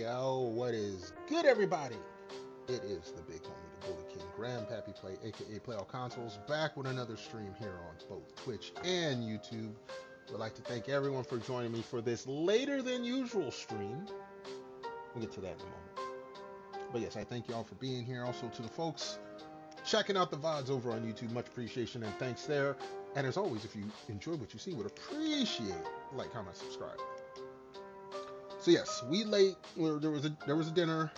Yo, what is good, everybody? It is the big homie, the Bully King, Grandpappy Play, aka Play All Consoles, back with another stream here on both Twitch and YouTube. Would like to thank everyone for joining me for this later than usual stream. We'll get to that in a moment. But yes, I thank y'all for being here. Also to the folks checking out the VODs over on YouTube, much appreciation and thanks there. And as always, if you enjoy what you see, would appreciate like, comment, subscribe. So yes, we late. There was a dinner,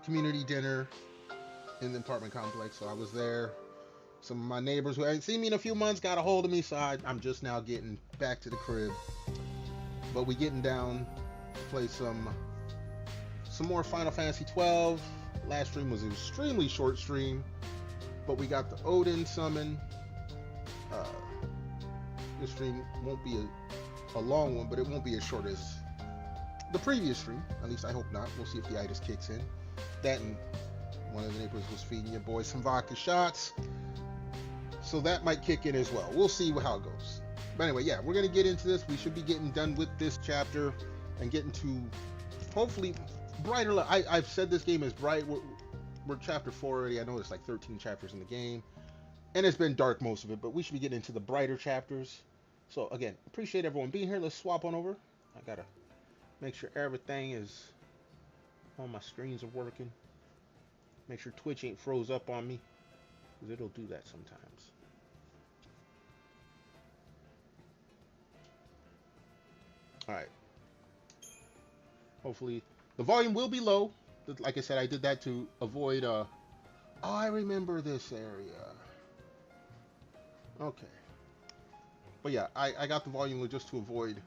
community dinner in the apartment complex. So I was there. Some of my neighbors who hadn't seen me in a few months got a hold of me. So I'm just now getting back to the crib. But we getting down to play some more Final Fantasy 12. Last stream was an extremely short stream, but we got the Odin summon. This stream won't be a long one, but it won't be as short as the previous stream. At least I hope not. We'll see if the itis kicks in. That and one of the neighbors was feeding your boy some vodka shots, so that might kick in as well. We'll see how it goes. But anyway, yeah, we're gonna get into this. We should be getting done with this chapter and getting to hopefully brighter. I've said this game is bright. We're chapter 4 already. I know there's like 13 chapters in the game, and it's been dark most of it. But we should be getting into the brighter chapters. So again, appreciate everyone being here. Let's swap on over. I gotta make sure everything is on my screens are working. Make sure Twitch ain't froze up on me, because it'll do that sometimes. Alright. Hopefully the volume will be low. Like I said, I did that to avoid oh, I remember this area. Okay. But yeah, I got the volume just to avoid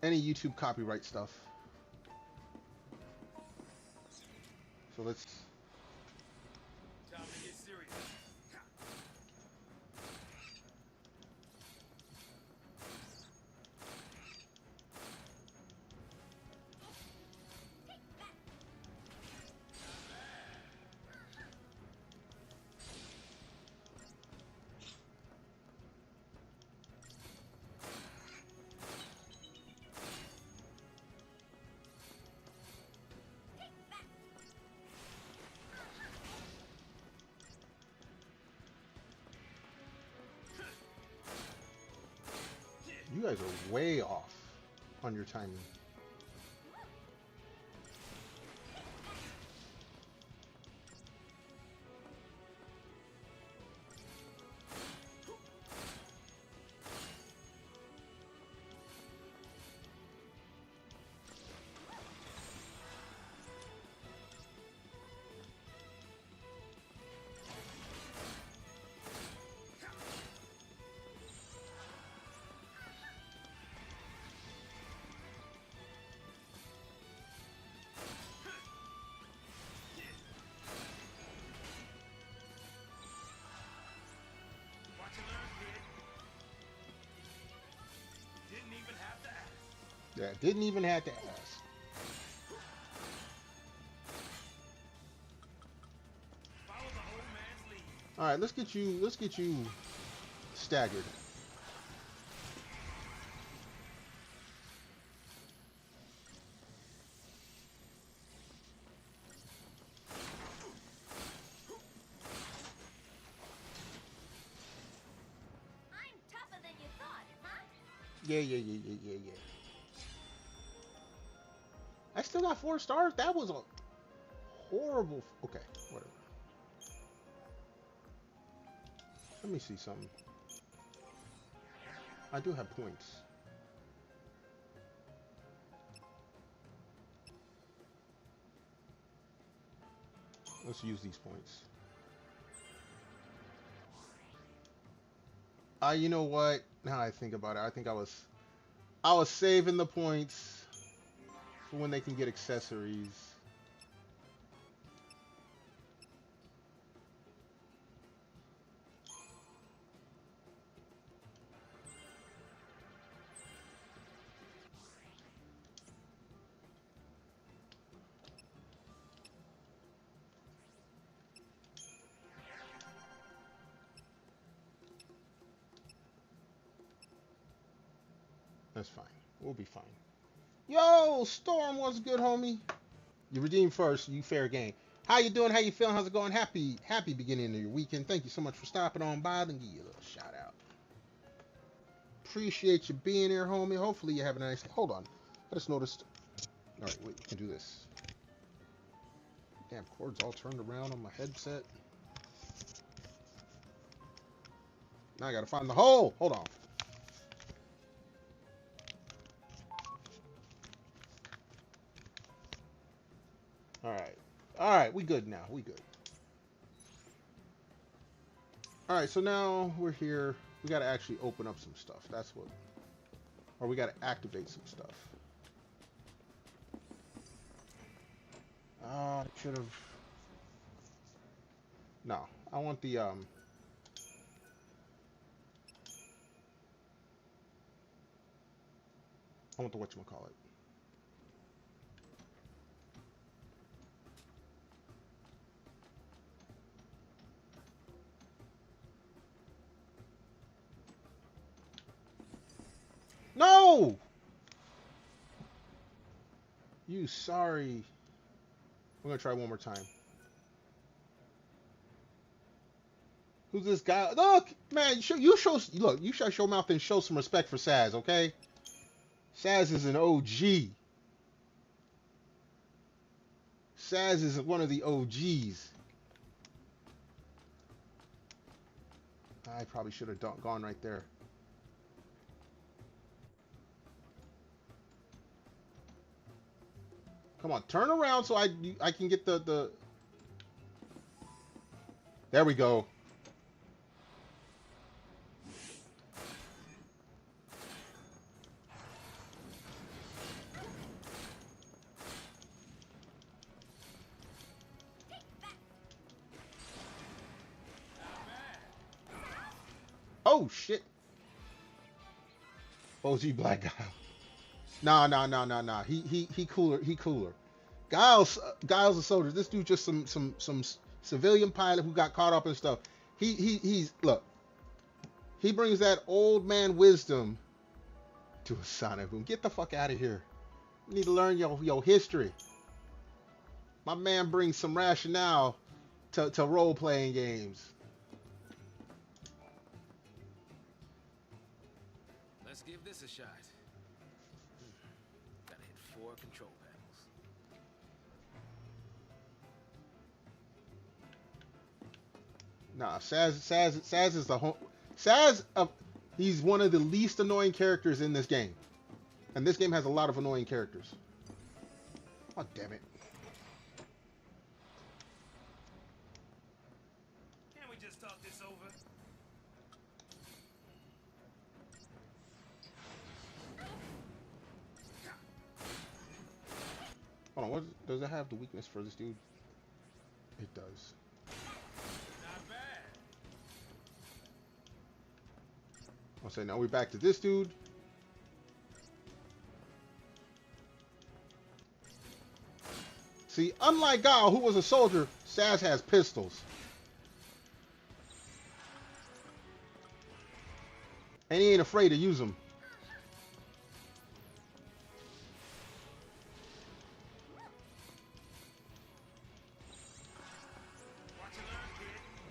any YouTube copyright stuff. So let's... Time to get serious. You guys are way off on your timing. Yeah, didn't even have to ask. All right, let's get you staggered. I'm tougher than you thought, huh? Yeah. I still got 4 stars. That was a horrible... Okay, whatever. Let me see something. I do have points. Let's use these points. You know what? Now I think about it, I think I was saving the points for when they can get accessories. That's fine. We'll be fine. Yo, Storm, what's good, homie? You redeem first, you fair game. How you doing? How you feeling? How's it going? Happy beginning of your weekend. Thank you so much for stopping on by. Then give you a little shout out. Appreciate you being here, homie. Hopefully you have a nice. Hold on. I just noticed. All right, wait. We can do this. Damn, cords all turned around on my headset. Now I gotta find the hole. Hold on. All right, we good now. We good. All right, so now we're here. We got to actually open up some stuff. That's what... Or we got to activate some stuff. I should have... No, I want the... I want the whatchamacallit. No! You sorry. I'm gonna try one more time. Who's this guy? Look, man, you shut your mouth and show some respect for Saz, okay? Saz is an OG. Saz is one of the OGs. I probably should have gone right there. Come on, turn around so I can get the... There we go. Oh shit. OG Black Guile. Nah. He cooler. Guile's a soldier. This dude just some civilian pilot who got caught up in stuff. He's look. He brings that old man wisdom to a sonic boom. Get the fuck out of here. You need to learn your history. My man brings some rationale to role playing games. Let's give this a shot. Gotta hit 4 control panels. Nah, Saz is the home. Saz, he's one of the least annoying characters in this game, and this game has a lot of annoying characters. Oh damn it! Can't we just talk this over? Hold on, what does it have the weakness for this dude? It does. Not bad. I'll say now we're back to this dude. See, unlike Guile, who was a soldier, Saz has pistols. And he ain't afraid to use them.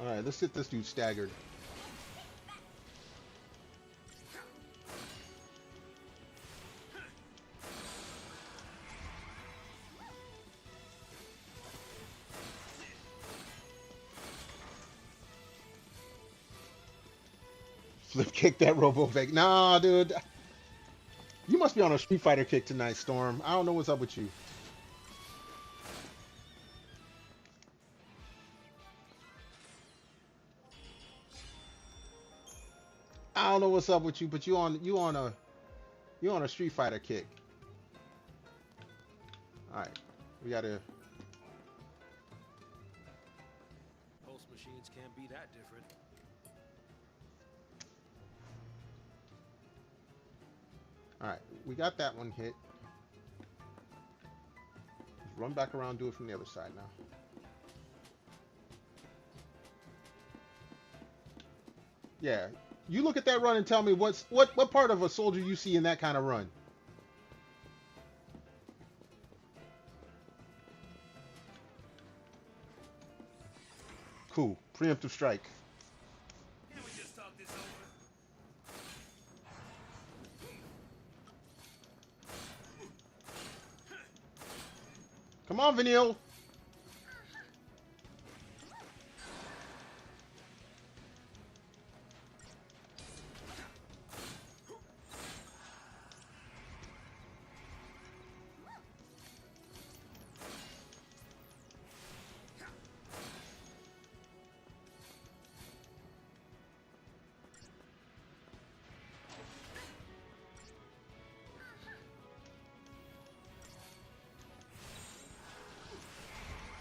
Alright, let's get this dude staggered. Flip kick that RoboVac. Nah, dude. You must be on a Street Fighter kick tonight, Storm. I don't know what's up with you. I don't know what's up with you, but you on a Street Fighter kick. All right, we gotta. Pulse machines can't be that different. All right, we got that one hit. Just run back around, do it from the other side now. Yeah. You look at that run and tell me what part of a soldier you see in that kind of run. Cool. Preemptive strike. Can we just talk this over? Come on, Vanille.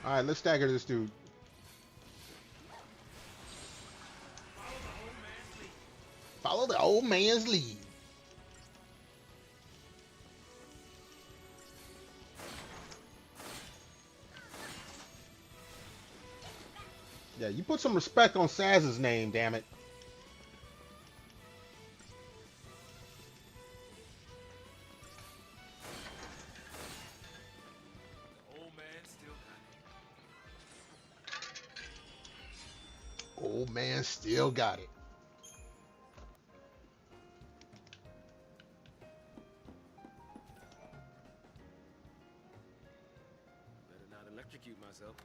All right, let's stagger this dude. Follow the old man's lead. Yeah, you put some respect on Saz's name, damn it. Old man still got it. Better not electrocute myself.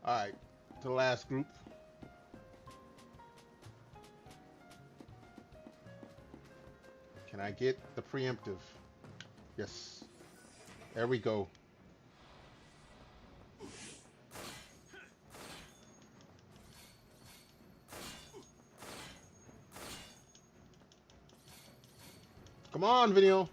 All right, to the last group. Can I get the preemptive? Yes. There we go. Come on, Vanille.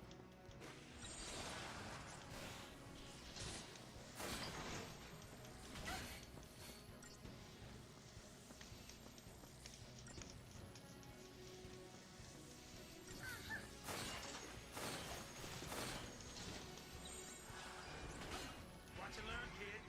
Watch and learn, kid.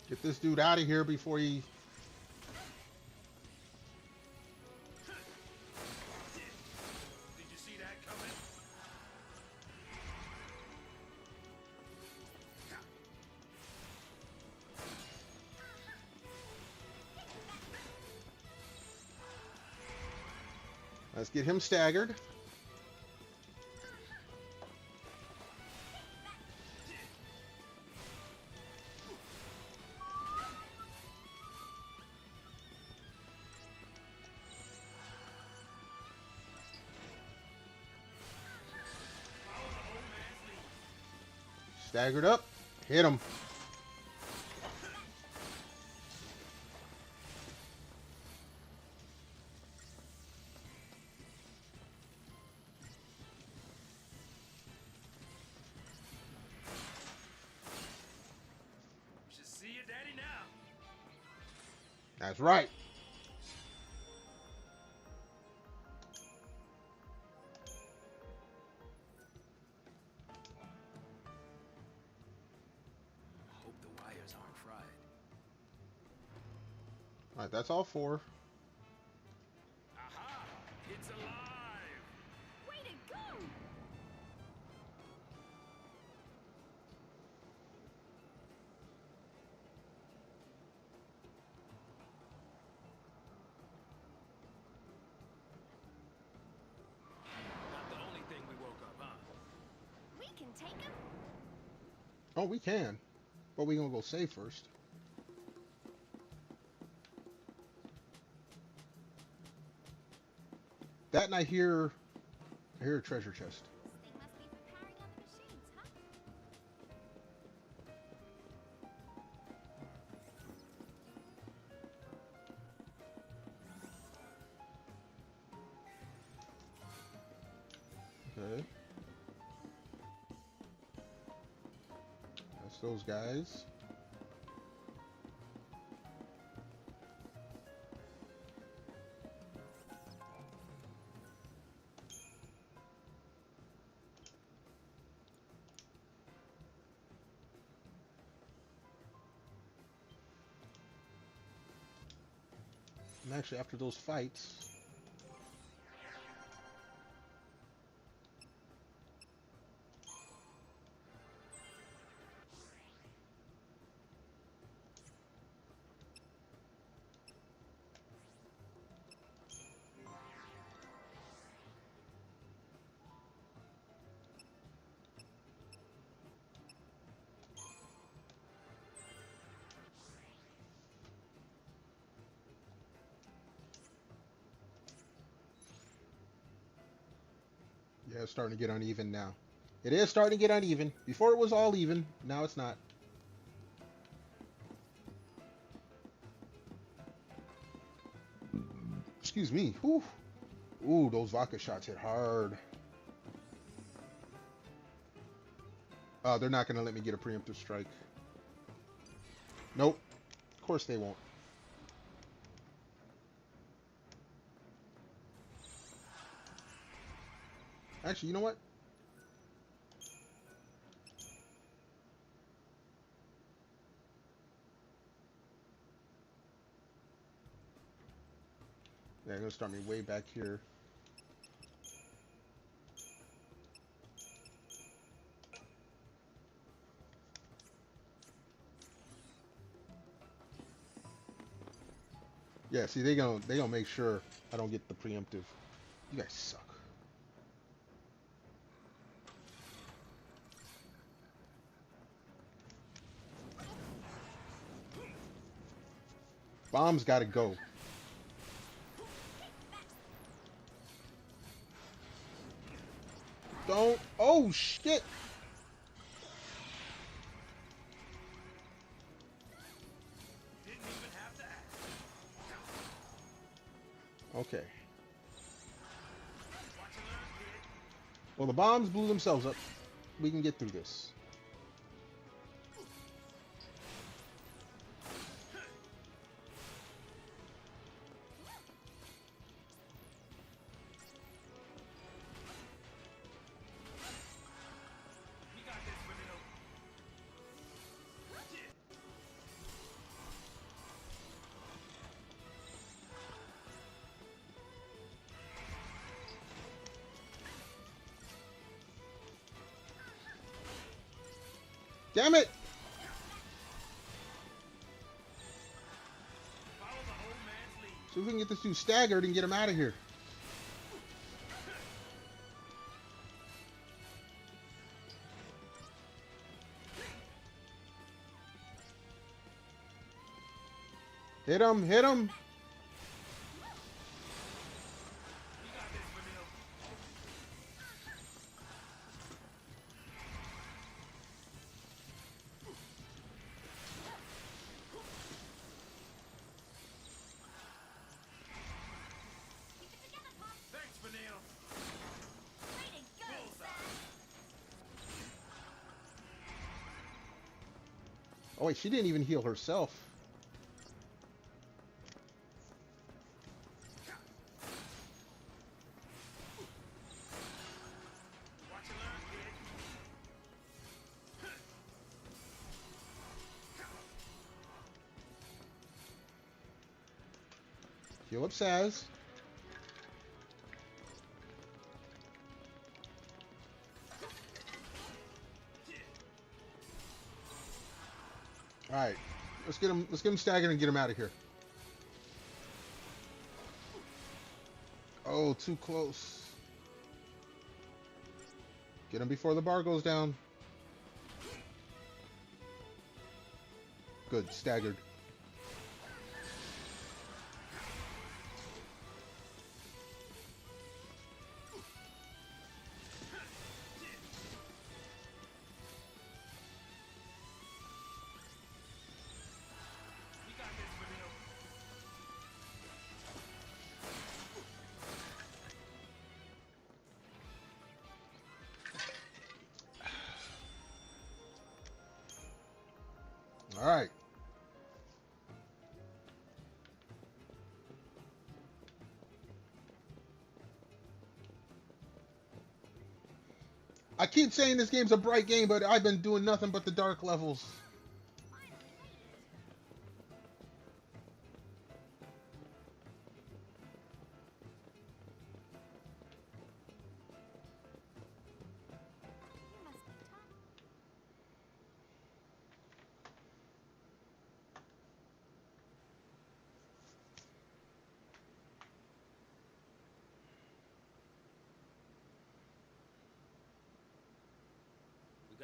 Get this dude out of here before he... Did you see that coming? Let's get him staggered. Staggered up. Hit him. You should see your daddy now. That's right. Hope the wires aren't fried. All right, that's all four. Aha! It's alive! Way to go! Not the only thing we woke up, huh? We can take him. Oh, we can. But we gonna go save first. That and I hear a treasure chest. This thing must be for powering on the machines, huh? Okay. That's those guys. And actually, after those fights, yeah, it's starting to get uneven now. It is starting to get uneven. Before it was all even. Now it's not. Excuse me. Whew. Ooh, those vodka shots hit hard. They're not going to let me get a preemptive strike. Nope. Of course they won't. Actually, you know what? Yeah, they're going to start me way back here. Yeah, see, they gonna make sure I don't get the preemptive. You guys suck. Bomb's gotta go. Don't. Oh shit. Okay. Well, the bombs blew themselves up. We can get through this. Damn it! See if we can get this dude staggered and get him out of here. Hit him, hit him! Oh wait, she didn't even heal herself. Heal up Saz. Alright. Let's get him staggered and get him out of here. Oh, too close. Get him before the bar goes down. Good, staggered. All right. I keep saying this game's a bright game, but I've been doing nothing but the dark levels.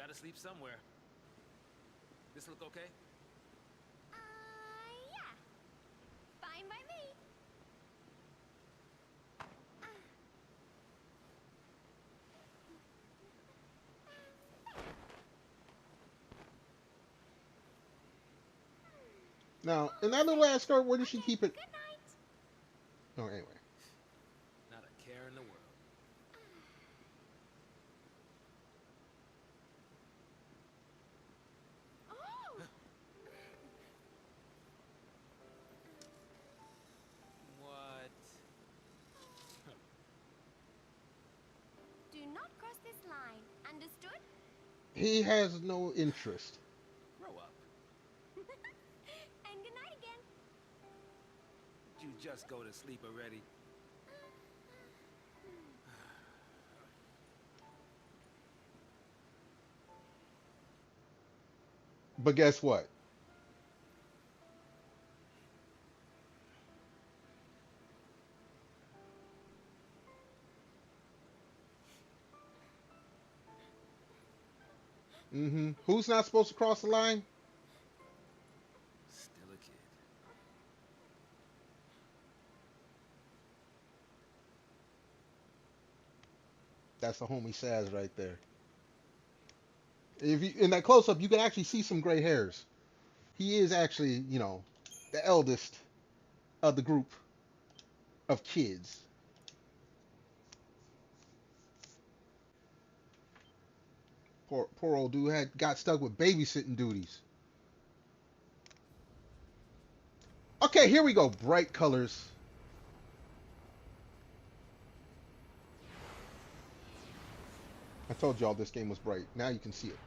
Gotta sleep somewhere. This look okay? Yeah. Fine by me. Now, in that little ass skirt, where did she keep it? Good night. Oh, anyway. Not a care in the world. Oh. What? Do not cross this line. Understood? He has no interest. Grow up. And good night again. You just go to sleep already. But guess what? Who's not supposed to cross the line? Still a kid. That's the homie Saz right there. If you in that close up, you can actually see some gray hairs. He is actually, you know, the eldest of the group of kids. Poor old dude got stuck with babysitting duties. Okay, here we go. Bright colors. I told y'all this game was bright. Now you can see it.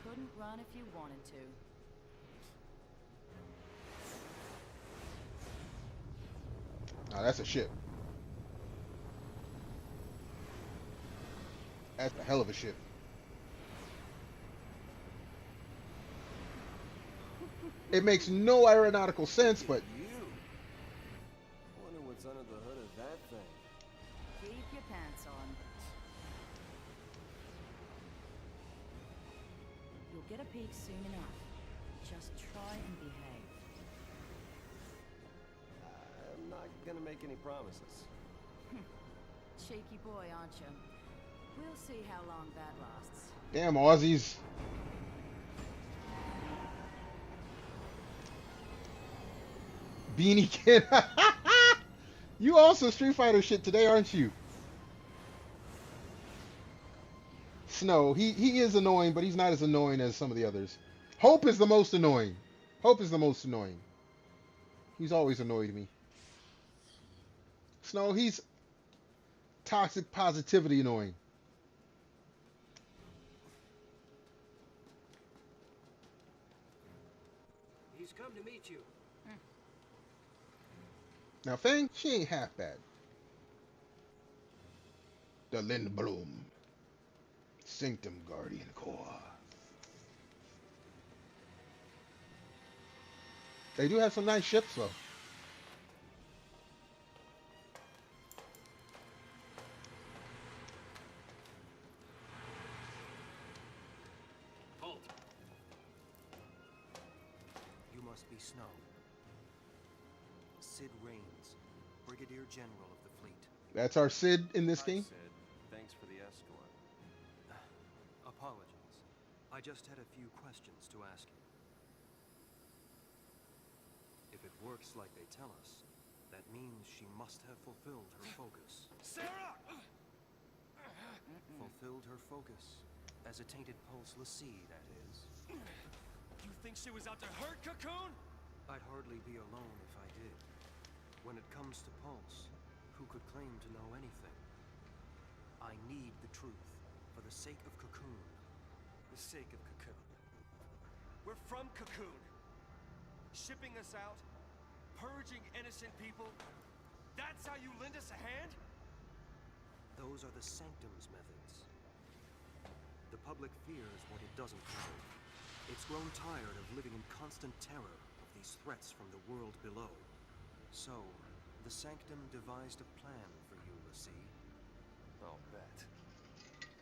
Couldn't run if you wanted to. Now that's a ship. That's a hell of a ship. It makes no aeronautical sense, but You. Wonder what's under the hood of that thing. Keep your pants on. You'll get a peek soon enough. Just try and behave. I'm not gonna make any promises. Cheeky boy, aren't you? We'll see how long that lasts. damn Aussies. Beanie Kid. You also Street Fighter shit today, aren't you? Snow. He is annoying, but he's not as annoying as some of the others. Hope is the most annoying. Hope is the most annoying. He's always annoyed me. Snow, he's toxic positivity annoying. He's come to meet you. Now, Fang, she ain't half bad. The Lindblom. Sanctum Guardian Core. They do have some nice ships, though. Halt. You must be Snow. Sid Raines, Brigadier General of the fleet. That's our Sid in this game. Sid. Thanks for the escort. Apologies. I just had a few questions to ask you. If it works like they tell us, that means she must have fulfilled her focus. Sarah! Fulfilled her focus. As a tainted pulse Lassie, that is. You think she was out to hurt Cocoon? I'd hardly be alone if I did. When it comes to Pulse, who could claim to know anything? I need the truth, for the sake of Cocoon. The sake of Cocoon. We're from Cocoon. Shipping us out, purging innocent people. That's how you lend us a hand? Those are the Sanctum's methods. The public fears what it doesn't know. It's grown tired of living in constant terror of these threats from the world below. So, the Sanctum devised a plan for you, Lassie. I'll bet.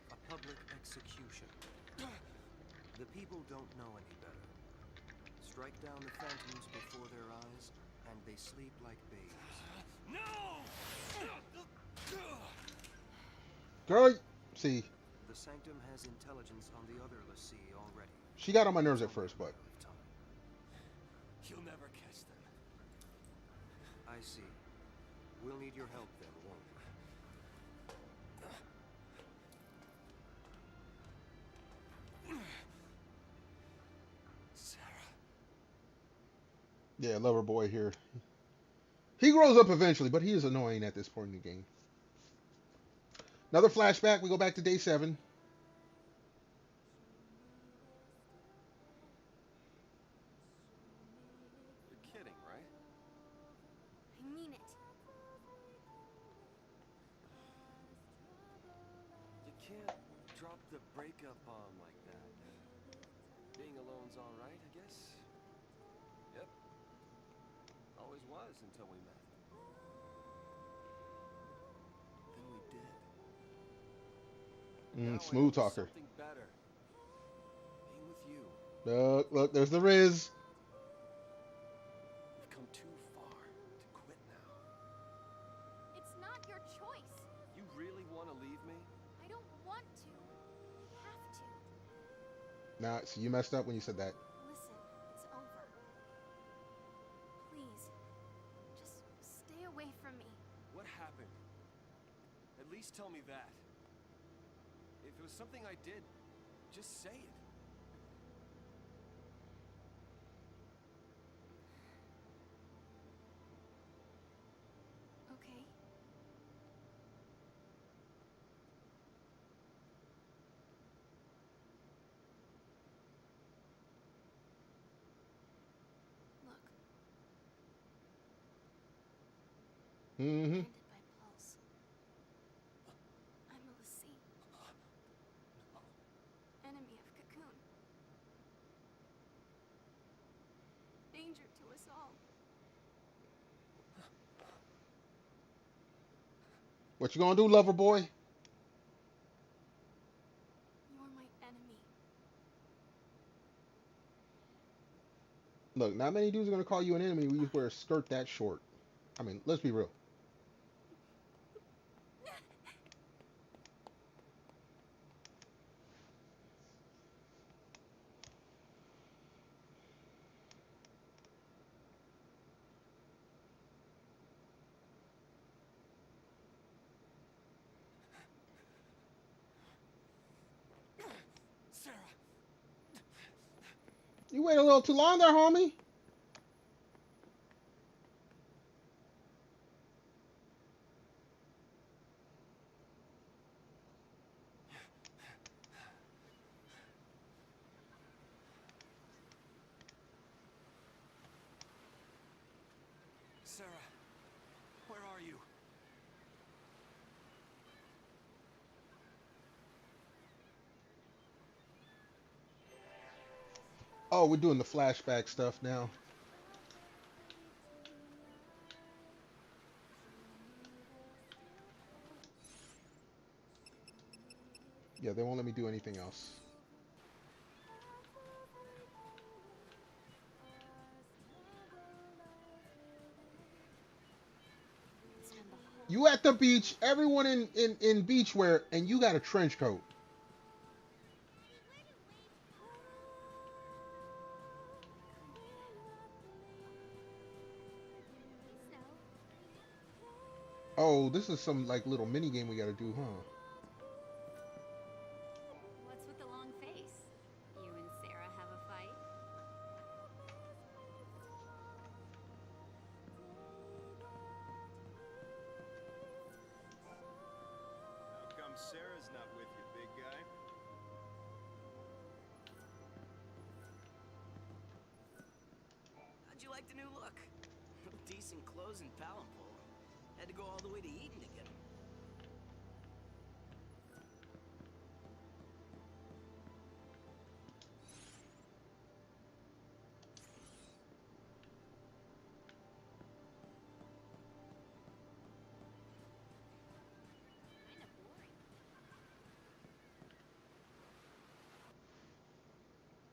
A public execution. The people don't know any better. Strike down the phantoms before their eyes, and they sleep like babes. No! Girl, see, The Sanctum has intelligence on the other Lassie already. she got on my nerves at first, but You'll never catch them. I see. We'll need your help then, won't we? Sarah. yeah, lover boy here. He grows up eventually, but he is annoying at this point in the game. Another flashback. We go back to day 7. You're kidding, right? I mean it. You can't drop the breakup bomb like that. Being alone's all right, I guess. Yep. Always was until we met. Then we did. Now I Smooth know talker. Something better. Being with you. Look, there's the Riz. We've come too far to quit now. It's not your choice. You really want to leave me? I don't want to. I have to. Nah, so you messed up when you said that. Listen, it's over. Please, just stay away from me. What happened? At least tell me that. If it was something I did, just say it. Okay. Look, Mm-hmm. blinded by pulse. I'm a Lassie. Enemy of Cocoon. Danger to us all. What you gonna do, lover boy? You're my enemy. Look, not many dudes are gonna call you an enemy when you wear a skirt that short. I mean, let's be real. Sarah! You wait a little too long there, homie. Sarah, where are you? Oh, we're doing the flashback stuff now. Yeah, they won't let me do anything else. Stand the whole You at the beach, everyone in beachwear, and you got a trench coat. so. Oh, this is some like little mini game we gotta do, huh? What's with the long face? You and Sarah have a fight? How come Sarah's not with you, big guy? How'd you like the new look? Decent clothes and Palin pole. Had to go all the way to Eden to get 'em. Kinda boring.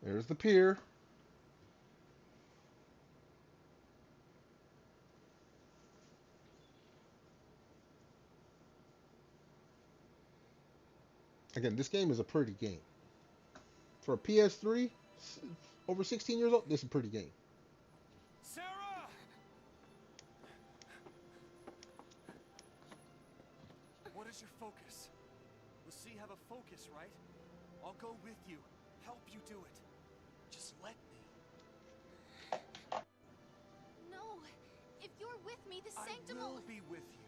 There's the pier. Again, this game is a pretty game. For a PS3, over 16 years old, this is a pretty game. Sarah! What is your focus? We'll see, have a focus, right? I'll go with you, help you do it. Just let me. No, if you're with me, the sanctum I will be with you,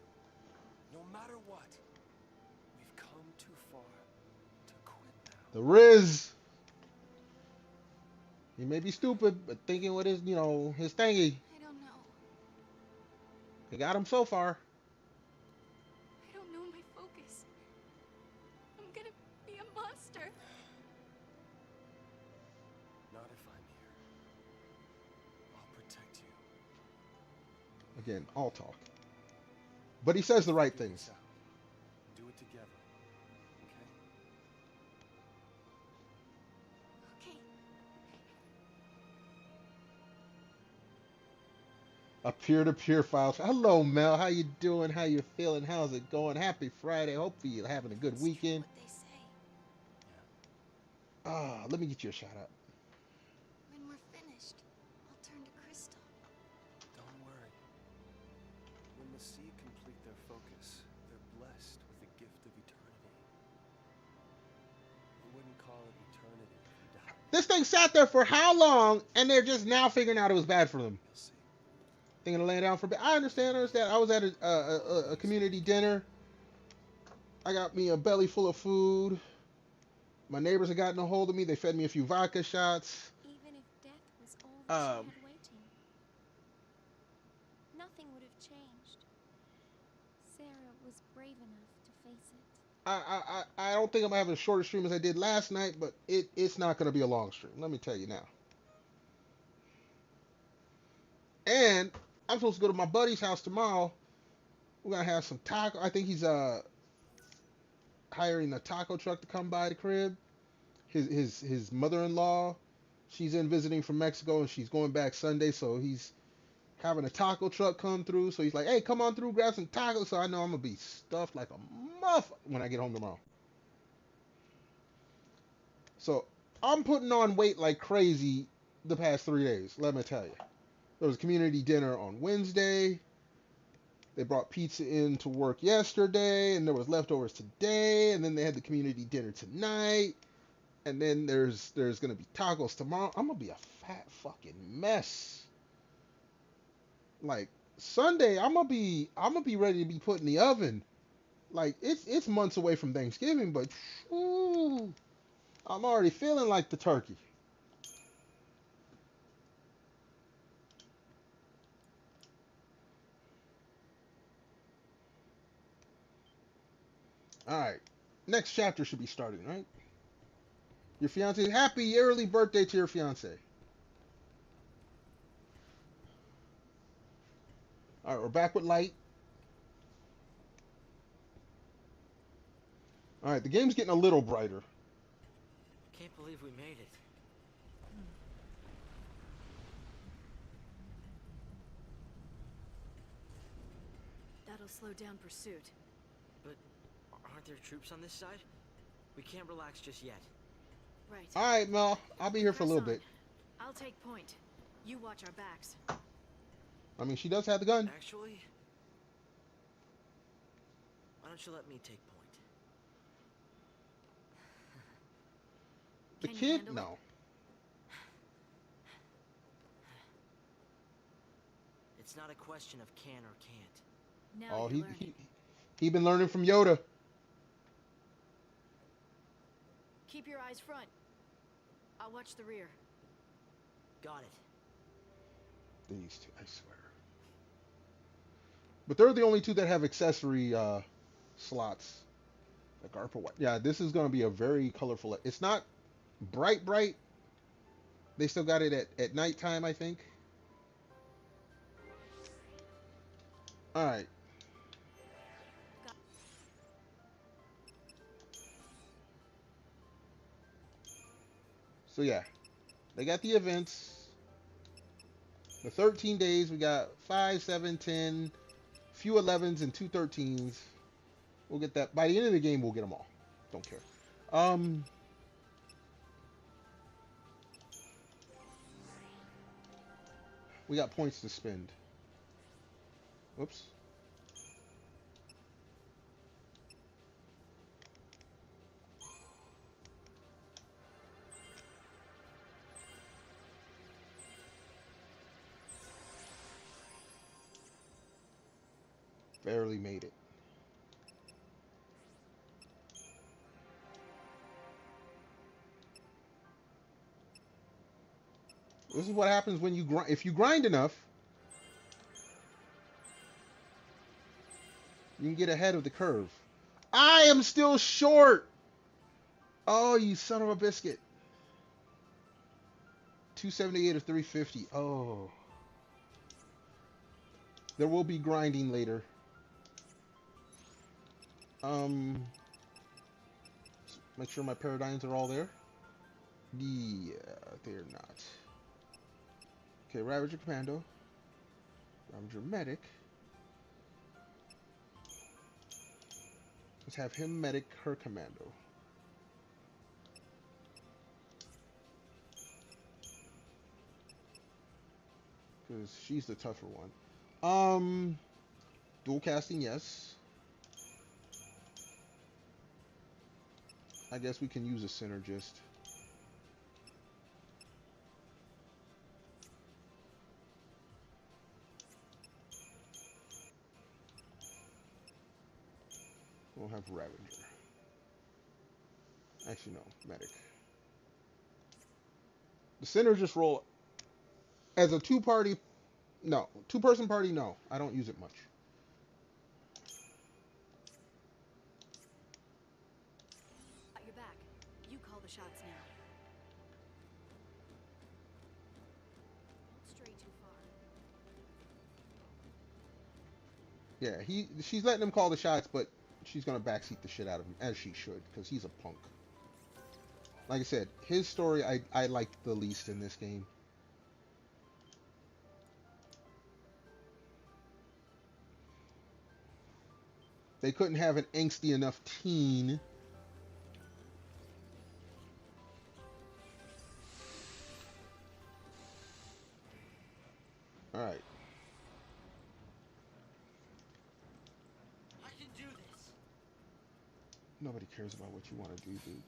no matter what. We've come too far to quit now. The Riz. He may be stupid, but thinking with his, you know, his thingy. I don't know. He got him so far. I don't know my focus. I'm gonna be a monster. Not if I'm here. I'll protect you. Again, all talk. But he says the right Figure things. this out. Do it together. Okay? Okay. A peer-to-peer file. Hello, Mel. How you doing? How you feeling? How's it going? Happy Friday. Hopefully you're having a good It's true weekend. what they say. Let me get you a shout out. When we're finished, I'll turn to crystal. Don't worry. When the sea complete their focus, they're blessed with the gift of eternity. We wouldn't call it eternity if we died. This thing sat there for how long, and they're just now figuring out it was bad for them. You'll see. Thinking of laying down for bed. I understand. I was at a community dinner. I got me a belly full of food. My neighbors had gotten a hold of me. They fed me a few vodka shots. Even if death was all that she Um, had waiting, nothing would have changed. Sarah was brave enough to face it. I don't think I'm having a shorter stream as I did last night, but it's not going to be a long stream. Let me tell you now. And I'm supposed to go to my buddy's house tomorrow. We're going to have some taco. I think he's hiring a taco truck to come by the crib. His mother-in-law, she's in visiting from Mexico, and she's going back Sunday, so he's having a taco truck come through. So he's like, hey, come on through, grab some tacos. So I know I'm going to be stuffed like a muff when I get home tomorrow. So I'm putting on weight like crazy the past 3 days, let me tell you. There was a community dinner on Wednesday. They brought pizza in to work yesterday, and there was leftovers today, and then they had the community dinner tonight, and then there's gonna be tacos tomorrow. I'm gonna be a fat fucking mess. Like Sunday, I'm gonna be ready to be put in the oven. Like it's months away from Thanksgiving, but whew, I'm already feeling like the turkey. All right, next chapter should be starting, right? Your fiance, happy early birthday to your fiance. All right, we're back with light. All right, the game's getting a little brighter. Can't believe we made it. That'll slow down pursuit. But aren't there troops on this side? We can't relax just yet. Right. All right, Mel, I'll be here for a Press little on. bit. I'll take point. You watch our backs. I mean, she does have the gun. Actually, why don't you let me take point? The Can you kid, handle no. It's not a question of can or can't. Now Oh, you're learning. he been learning from Yoda. Keep your eyes front. I'll watch the rear. Got it. These two, I swear. But they're the only two that have accessory slots. The Garpa White. Yeah, this is going to be a very colorful. It's not bright. They still got it at nighttime, I think. All right. So yeah, They got the events. The 13 days, we got 5, 7, 10, few 11s and 2 13s. We'll get that. By the end of the game, we'll get them all. Don't care. We got points to spend. Whoops. Barely made it. This is what happens when you grind. If you grind enough, you can get ahead of the curve. I am still short. Oh, you son of a biscuit. 278 of 350. Oh. There will be grinding later. Make sure my paradigms are all there. Yeah, they're not. Okay, Ravager Commando. Ravager Medic. Let's have him medic, her commando. Because she's the tougher one. Dual casting, yes. I guess we can use a synergist. We'll have Ravager. Actually, no, Medic. The synergist role as a two-person party, no. I don't use it much. Got your back. You call the shots now. Don't stray too far. Yeah, she's letting him call the shots, but she's gonna backseat the shit out of him, as she should, because he's a punk. Like I said, his story I liked the least in this game. They couldn't have an angsty enough teen. All right. I can do this. Nobody cares about what you want to do, dude.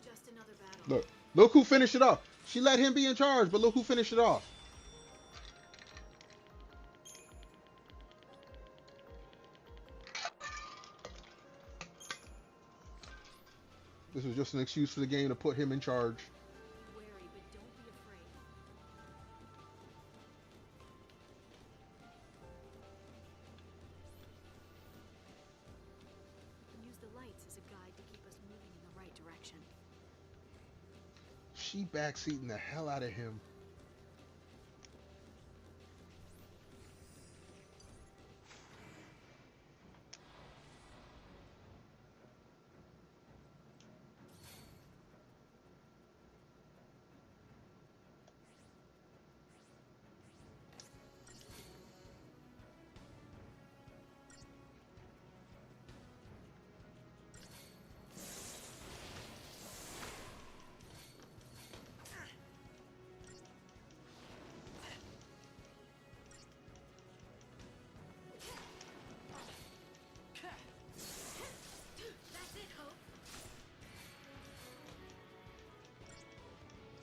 Just another battle. Look who finished it off. She let him be in charge, but look who finished it off. This was just an excuse for the game to put him in charge. Be wary, but don't be afraid. Use the lights as a guide to keep us moving in the right direction. She backseating the hell out of him.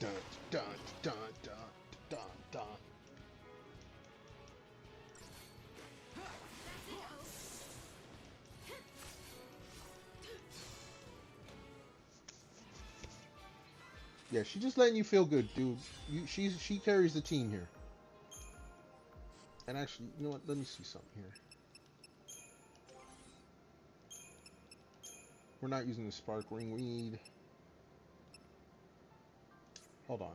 Dun, dun, dun, dun, dun, dun. Yeah, she's just letting you feel good, dude. She carries the team here. And actually, you know what? Let me see something here. We're not using the sparkling weed. Hold on.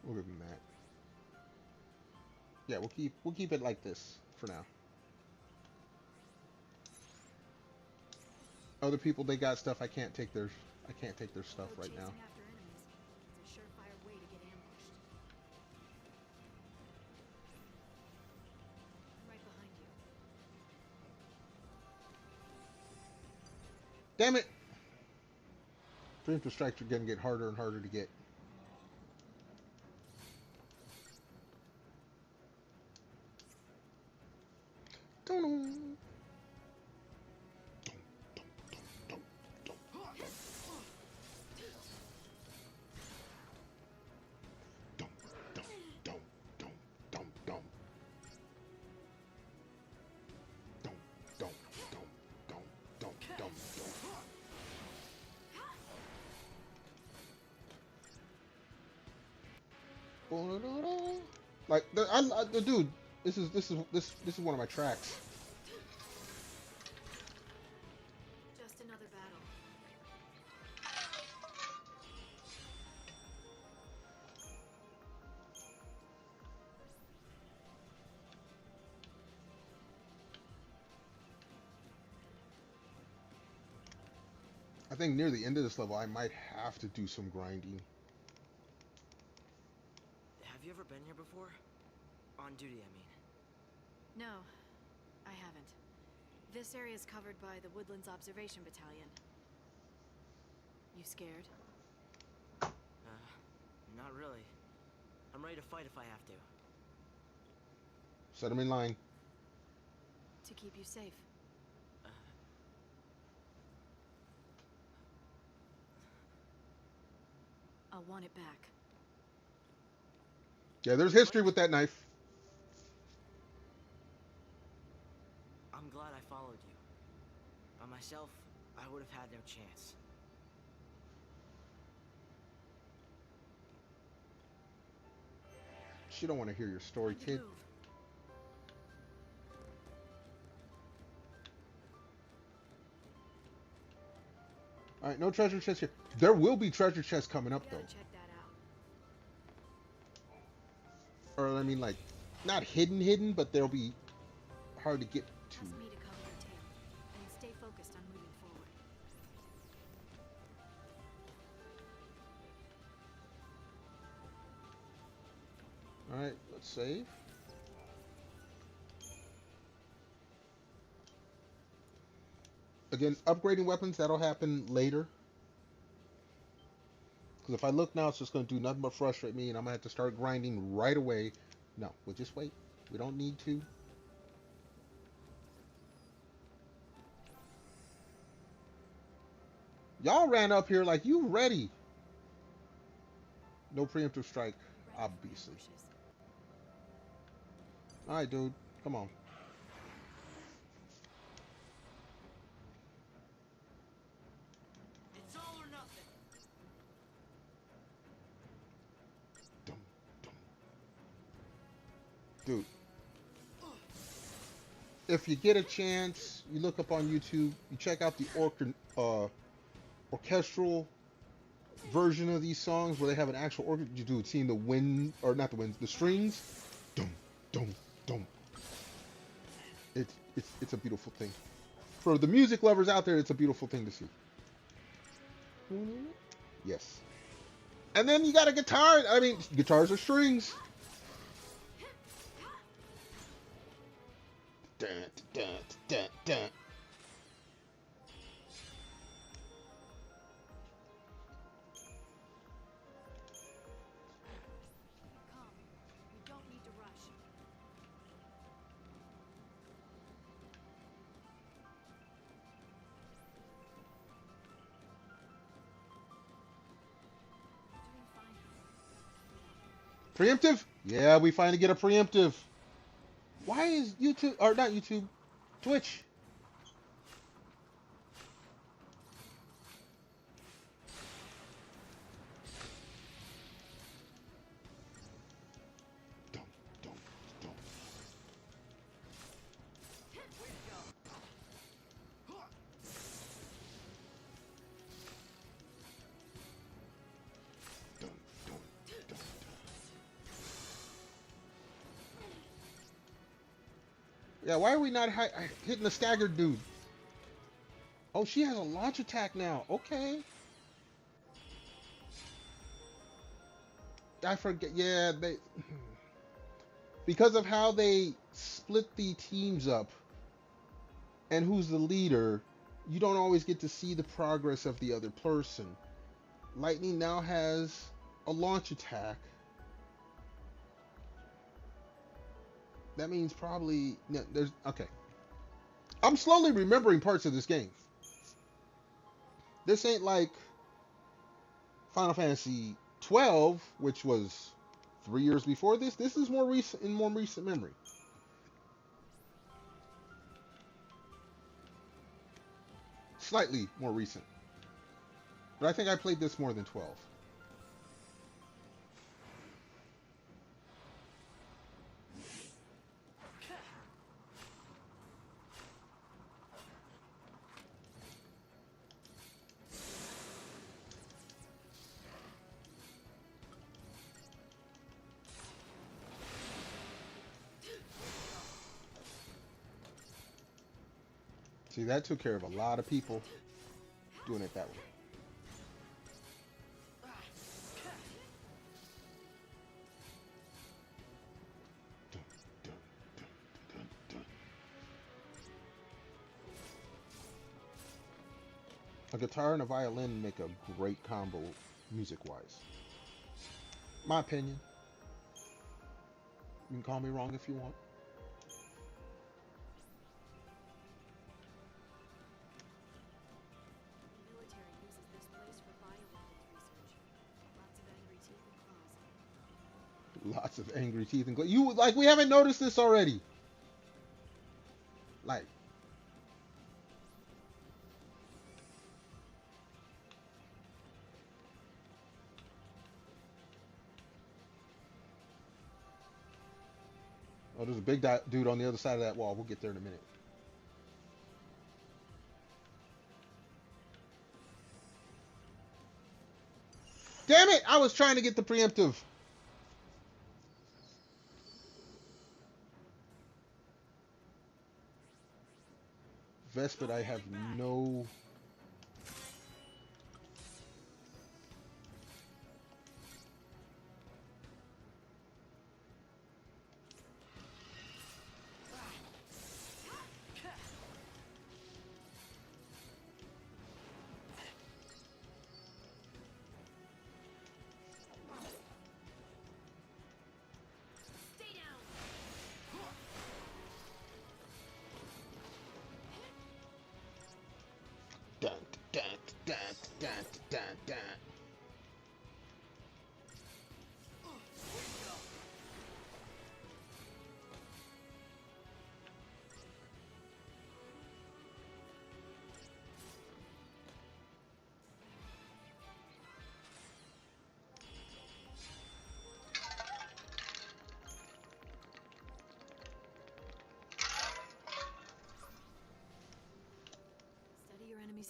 We'll give him that. Yeah, we'll keep it like this for now. Other people, they got stuff. I can't take their stuff right now. After enemies. It's a surefire way to get ambushed. I'm right behind you. Damn it! Preemptive strikes are gonna get harder and harder to get. Like, dude, this is one of my tracks. Just another battle. I think near the end of this level, I might have to do some grinding. Have you ever been here before? On duty, I mean. No, I haven't. This area is covered by the Woodlands Observation Battalion. You scared? Not really. I'm ready to fight if I have to. Set them in line. To keep you safe. I'll want it back. Yeah, there's history with that knife. I'm glad I followed you. By myself, I would have had no chance. She don't want to hear your story, Time to kid. move. All right, no treasure chest here. There will be treasure chests coming up, Gotta though. check that out. Or, I mean, like, not hidden, but they'll be hard to get to. Ask me to cover your tail, and stay focused on moving forward. All right, let's save. Again, upgrading weapons, that'll happen later. Because if I look now, it's just going to do nothing but frustrate me, and I'm going to have to start grinding right away. No, we'll just wait. We don't need to. Y'all ran up here like you ready. No preemptive strike, obviously. Alright, dude. Come on. It's all or nothing. Dude. If you get a chance, you look up on YouTube, you check out the orchestral version of these songs where they have an actual orchestra. You do seeing the wind, or not the winds, the strings. Dum, dum, dum. It's a beautiful thing. For the music lovers out there, it's a beautiful thing to see. Yes. And then you got a guitar. I mean, guitars are strings. Dun, dun, dun, dun. Calm. We don't need to rush. Preemptive? Yeah, we finally get a preemptive. Why is YouTube, or not YouTube, Twitch? Yeah, why are we not hitting the staggered dude? Oh, she has a launch attack now. Okay. I forget. Yeah, they because of how they split the teams up and who's the leader, you don't always get to see the progress of the other person. Lightning now has a launch attack. That means probably no, there's okay. I'm slowly remembering parts of this game. This ain't like Final Fantasy 12, which was 3 years before this. This is more recent, in more recent memory. Slightly more recent. But I think I played this more than 12. See, that took care of a lot of people doing it that way. A guitar and a violin make a great combo music-wise. My opinion. You can call me wrong if you want. Lots of angry teeth and claws. You like we haven't noticed this already. Like oh, there's a big dude on the other side of that wall. We'll get there in a minute. Damn it! I was trying to get the preemptive. Vespid, I have no...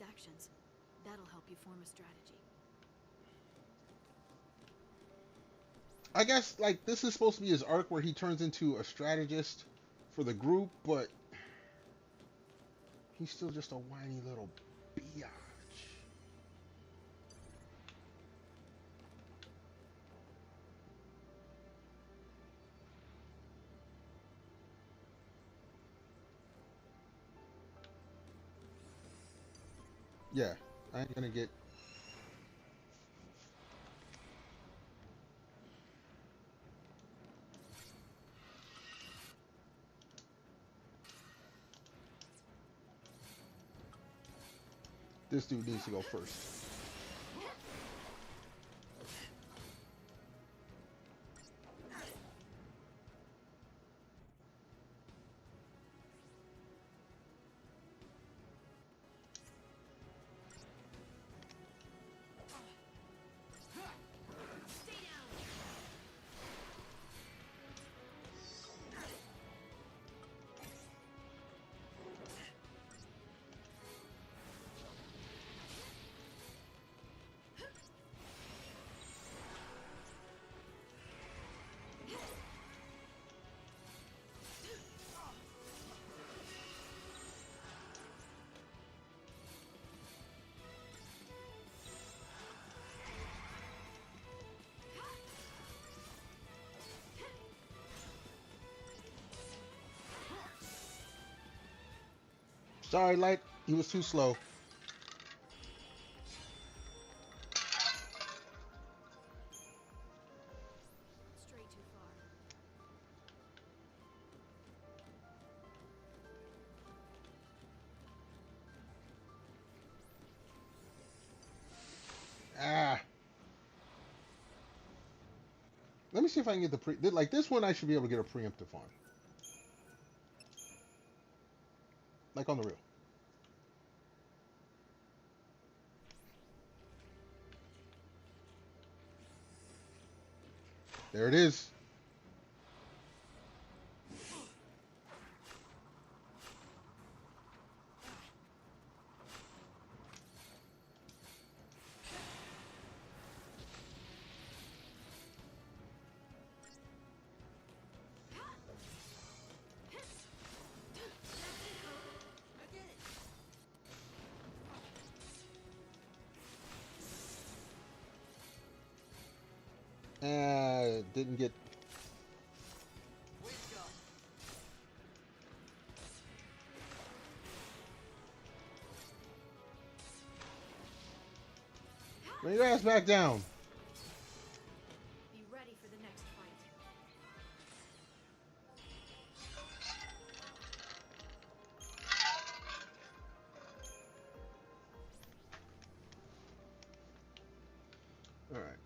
Actions. That'll help you form a strategy. I guess, like, this is supposed to be his arc where he turns into a strategist for the group, but he's still just a whiny little biatch. Yeah, I ain't gonna get... This dude needs to go first. Sorry, Light. He was too slow. Stray too far. Ah. Let me see if I can get the like this one I should be able to get a preemptive on. Like on the real. There it is. Didn't get. Bring your ass back down. Be ready for the next fight. All right.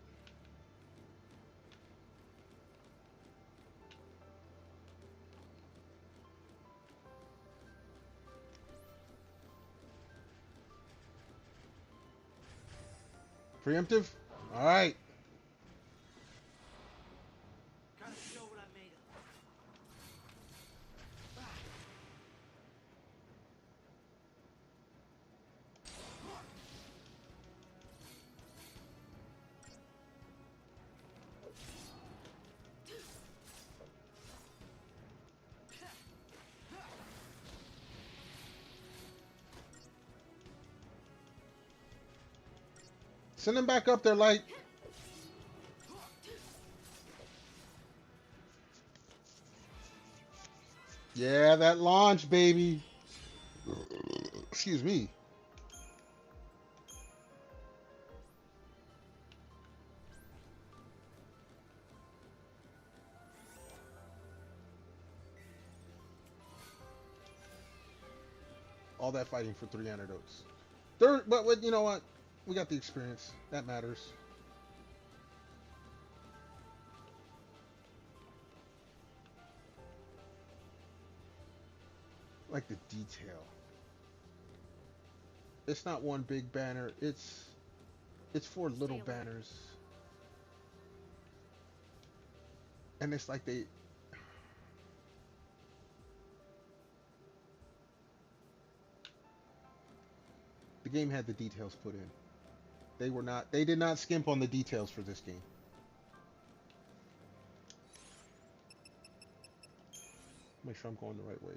Preemptive? All right. Gotta show what I'm made of. Send him back up there, Light. Yeah, that launch, baby. Excuse me. All that fighting for 3 antidotes. But you know what? We got the experience. That matters. Like the detail. It's not one big banner. It's 4 little banners. And it's like they... The game had the details put in. They did not skimp on the details for this game. Make sure I'm going the right way.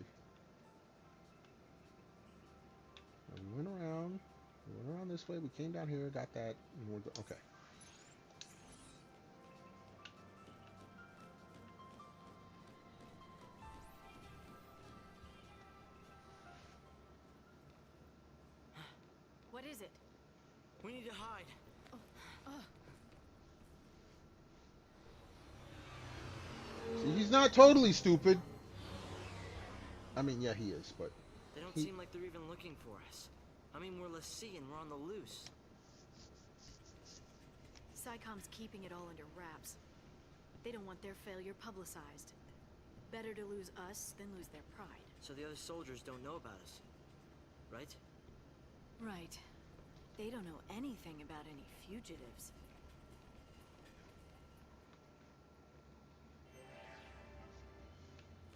Now we went around this way, we came down here, got that, and we're okay. What is it? We need to hide. See, he's not totally stupid. I mean, yeah, he is, but... They don't seem like they're even looking for us. I mean, we're Lassie and we're on the loose. SciComm's keeping it all under wraps. They don't want their failure publicized. Better to lose us than lose their pride. So the other soldiers don't know about us, right? Right. They don't know anything about any fugitives.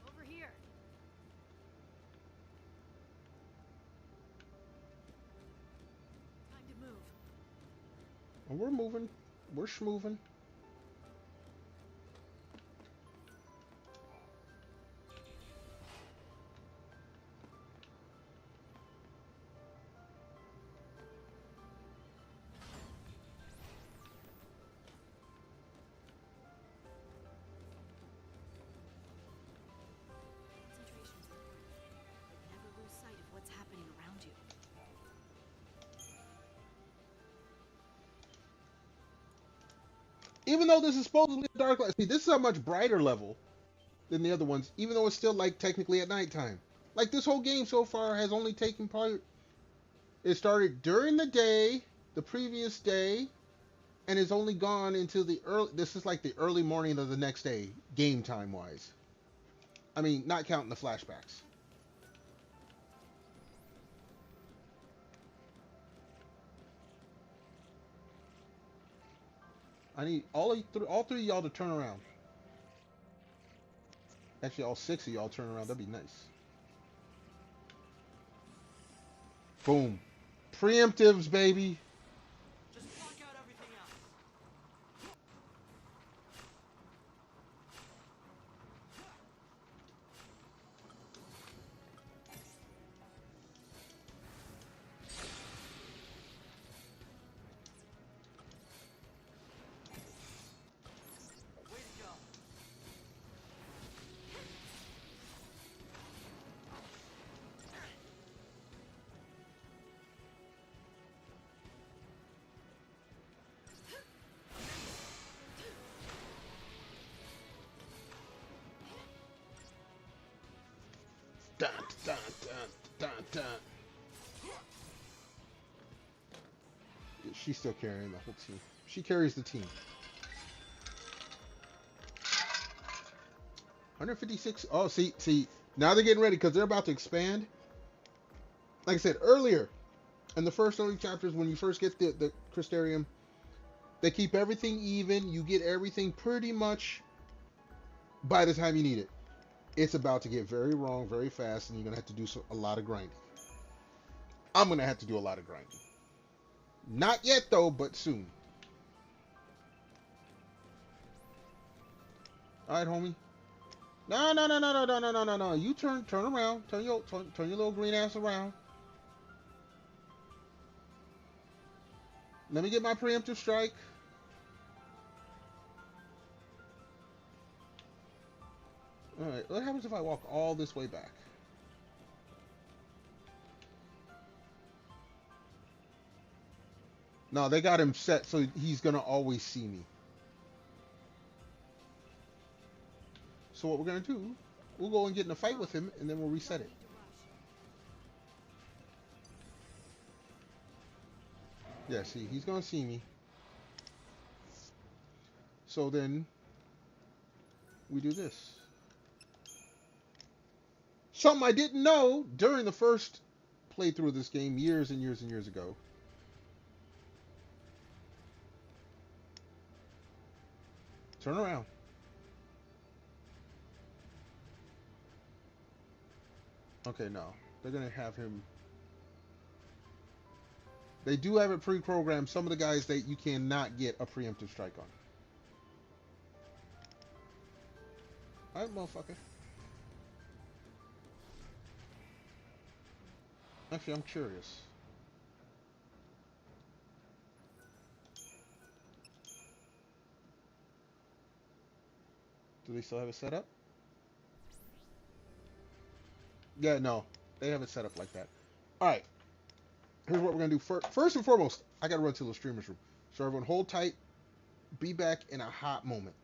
Over here. Time to move. And we're moving. We're schmoving. Concentration's important. Never lose sight of what's happening Even though this is supposedly a dark light, see, this is a much brighter level than the other ones, even though it's still like technically at nighttime. Like this whole game so far has only taken part. It started during the day, the previous day, and it's only gone into the early. This is like the early morning of the next day, game time wise. I mean, not counting the flashbacks. I need all three of y'all to turn around. Actually, all 6 of y'all turn around. That'd be nice. Boom. Preemptives, baby. Just block out everything else. Way to go. Dun, dun, dun, dun, dun. She's still carrying the whole team. She carries the team. 156. Oh, see. Now they're getting ready because they're about to expand. Like I said earlier, in the first early chapters, when you first get the Crystarium, they keep everything even. You get everything pretty much by the time you need it. It's about to get very wrong very fast, and you're going to have to do a lot of grinding. I'm going to have to do a lot of grinding. Not yet, though, but soon. All right, homie. No. You turn around. Turn your little green ass around. Let me get my preemptive strike. Alright, what happens if I walk all this way back? No, they got him set so he's gonna always see me. So what we're gonna do, we'll go and get in a fight with him, and then we'll reset it. Yeah, see, he's gonna see me. So then, we do this. Something I didn't know during the first playthrough of this game years and years and years ago. Turn around. Okay, no. They're going to have him... They do have it pre-programmed. Some of the guys that you cannot get a preemptive strike on. Alright, motherfucker. Actually, I'm curious. Do they still have it set up? Yeah, no. They have it set up like that. Alright. Here's what we're going to do. First and foremost, I got to run to the streamer's room. So everyone hold tight. Be back in a hot moment.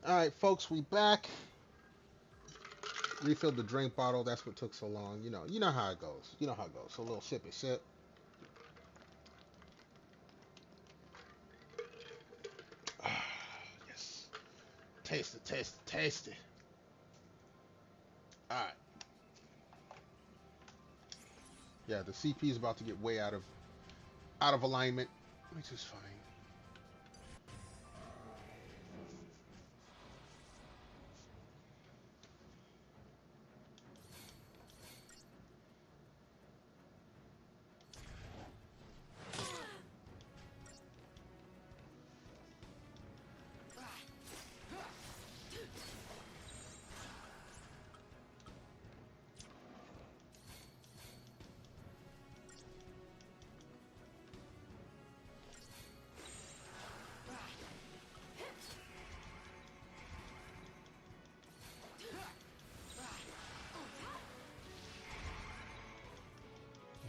All right, folks, we back. Refilled the drink bottle. That's what took so long. You know how it goes. You know how it goes. So a little sippy sip. Ah, yes. Taste it, taste it, taste it. All right. Yeah, the CP is about to get way out of alignment, which is fine.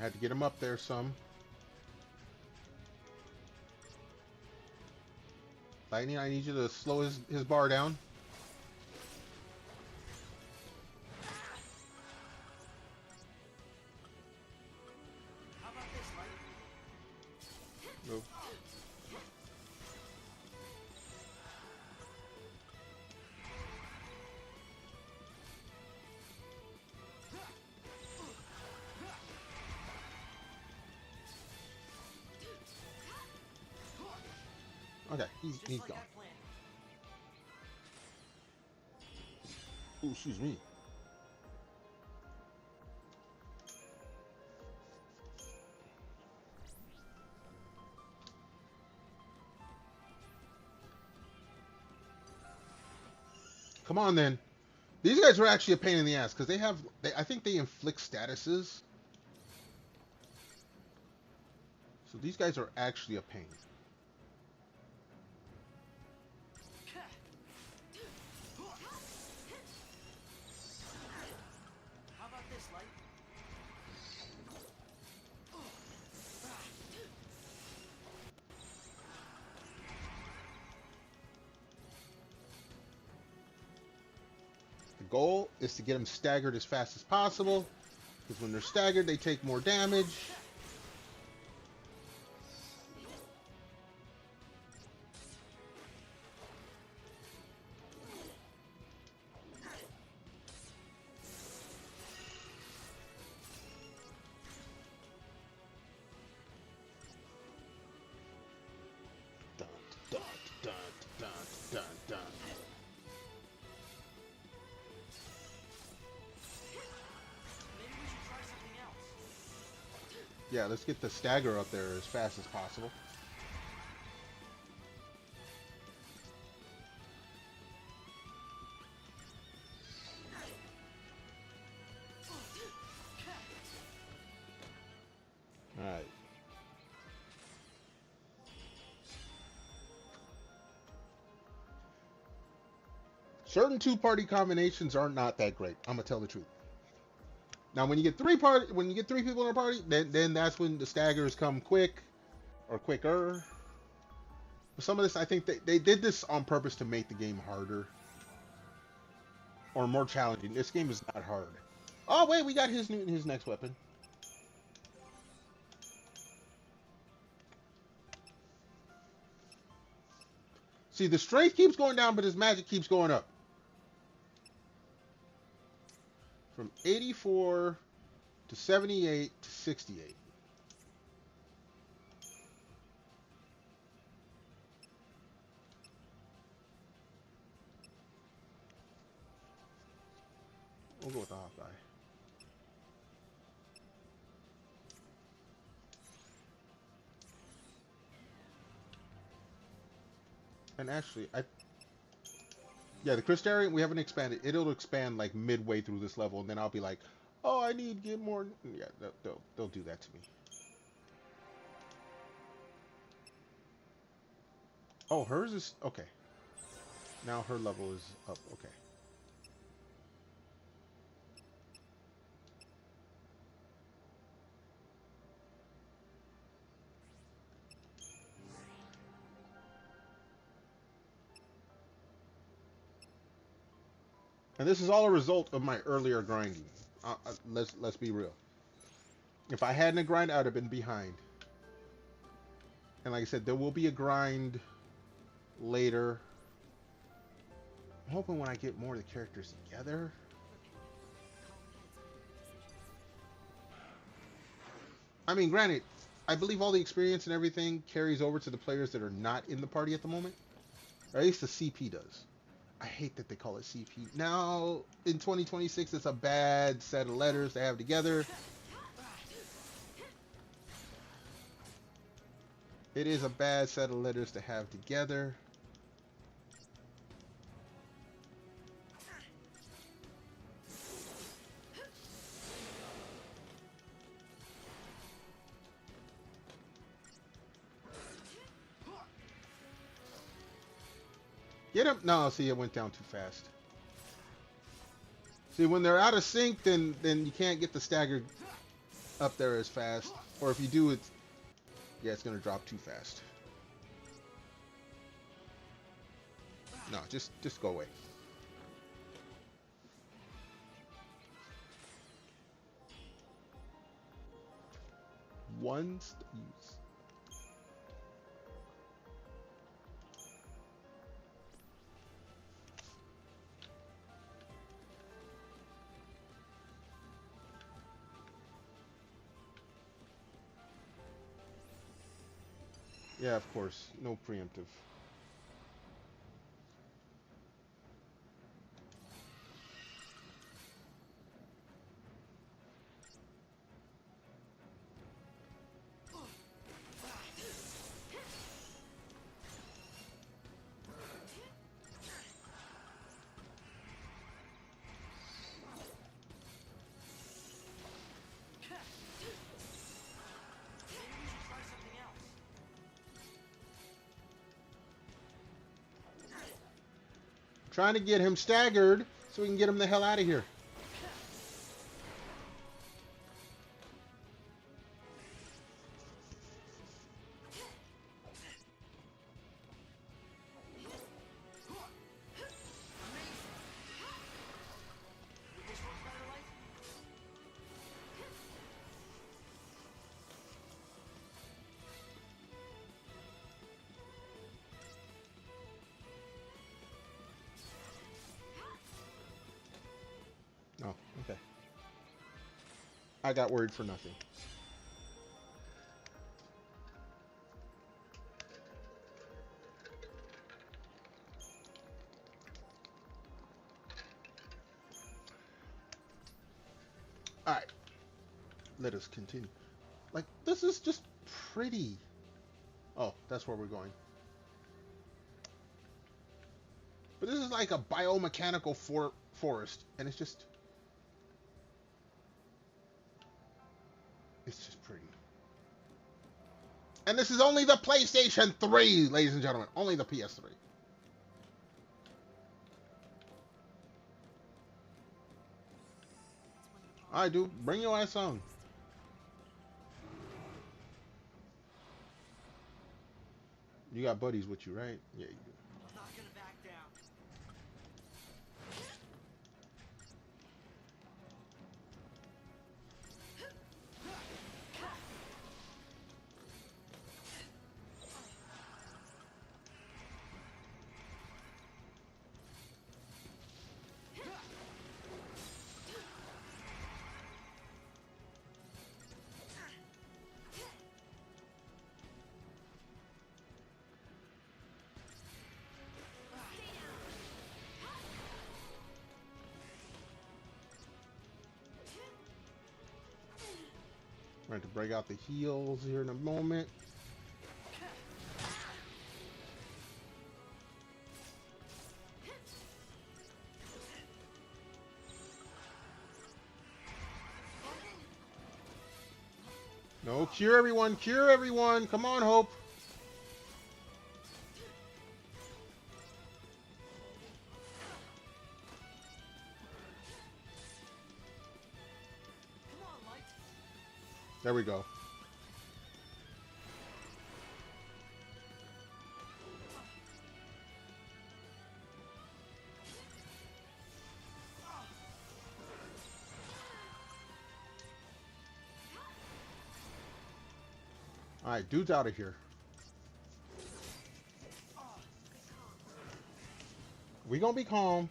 Had to get him up there some. Lightning, I need you to slow his bar down. How about this, Light? Move. Okay, he's like gone. I planned. Ooh, excuse me. Come on then. These guys are actually a pain in the ass because I think they inflict statuses. So these guys are actually a pain. How about this, Light? The goal is to get them staggered as fast as possible because when they're staggered, they take more damage. Dun, dun, dun, dun, dun, dun. Maybe we should try something else. Yeah, let's get the stagger up there as fast as possible. Alright. Certain two-party combinations are not that great. I'm gonna tell the truth. Now, when you get three people in a party, then that's when the staggers come quick or quicker. But some of this, I think they did this on purpose to make the game harder or more challenging. This game is not hard. Oh wait, we got his next weapon. See, the strength keeps going down, but his magic keeps going up. From 84 to 78 to 68. We'll go with the Hawkeye. And actually, yeah, the Crystarian, we haven't expanded. It'll expand like midway through this level, and then I'll be like, oh, I need to get more. Yeah, they'll do that to me. Oh, hers is okay. Now her level is up. Okay. And this is all a result of my earlier grinding. Let's be real. If I hadn't grind, I would have been behind. And like I said, there will be a grind later. I'm hoping when I get more of the characters together. I mean, granted, I believe all the experience and everything carries over to the players that are not in the party at the moment. Or at least the CP does. I hate that they call it CP. Now, in 2026, it's a bad set of letters to have together. It is a bad set of letters to have together. Get him. No, see, it went down too fast. See, when they're out of sync, then you can't get the stagger up there as fast. Or if you do, it's going to drop too fast. No, just go away. Use. Yeah, of course. No preemptive. Trying to get him staggered so we can get him the hell out of here. Oh, okay. I got worried for nothing. Alright. Let us continue. Like, this is just pretty. Oh, that's where we're going. But this is like a biomechanical forest, and it's just pretty. And this is only the PlayStation 3, ladies and gentlemen. Only the PS3. Alright, dude. Bring your ass on. You got buddies with you, right? Yeah, you do. I'm not gonna back down. We're going to break out the heals here in a moment. No, cure everyone, cure everyone. Come on, Hope. There we go. Alright, dude's out of here. We gonna be calm.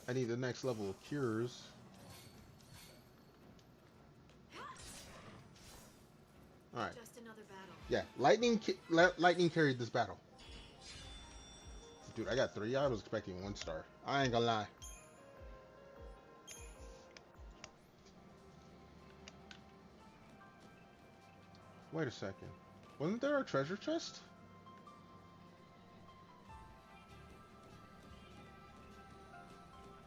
I need the next level of cures. Alright. Just another battle. Yeah, lightning carried this battle. Dude, I got 3. I was expecting 1 star. I ain't gonna lie. Wait a second. Wasn't there a treasure chest?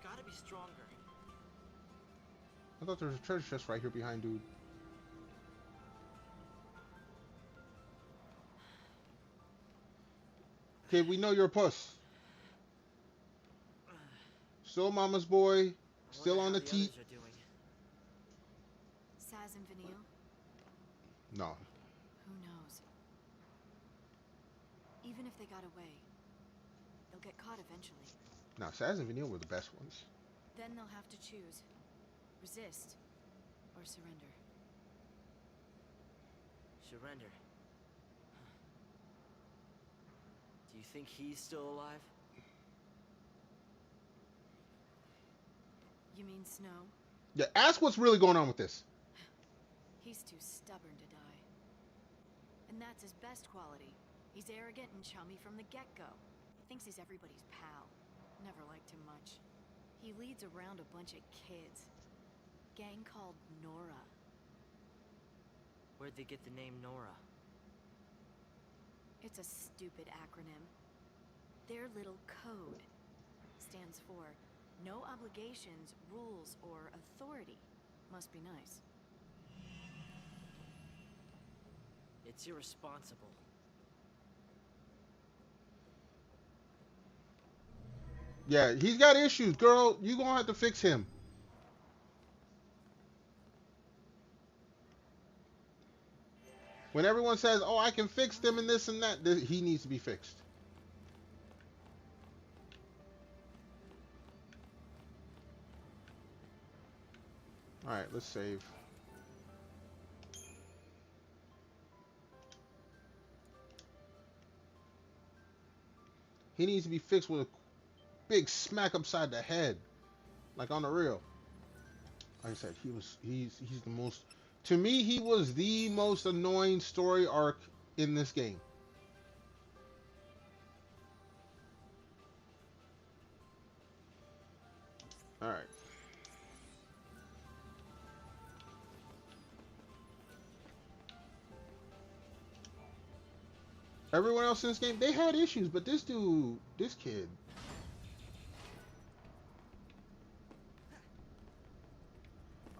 Gotta be stronger. I thought there was a treasure chest right here behind dude. Kid, we know you're a puss. Still mama's boy. Still on the teat. Saz and Vanille? No. Who knows? Even if they got away, they'll get caught eventually. Now, Saz and Vanille were the best ones. Then they'll have to choose. Resist or surrender. Surrender. Do you think he's still alive? You mean Snow? Yeah, ask what's really going on with this. He's too stubborn to die. And that's his best quality. He's arrogant and chummy from the get-go. Thinks he's everybody's pal. Never liked him much. He leads around a bunch of kids. Gang called Nora. Where'd they get the name Nora? It's a stupid acronym. Their little code stands for no obligations, rules, or authority. Must be nice. It's irresponsible. Yeah, he's got issues, girl. You gonna have to fix him. When everyone says, oh, I can fix them and this and that, he needs to be fixed. Alright, let's save. He needs to be fixed with a big smack upside the head. Like on the real. Like I said, he's the most, to me, he was the most annoying story arc in this game. Alright. Everyone else in this game, they had issues, but this dude, this kid.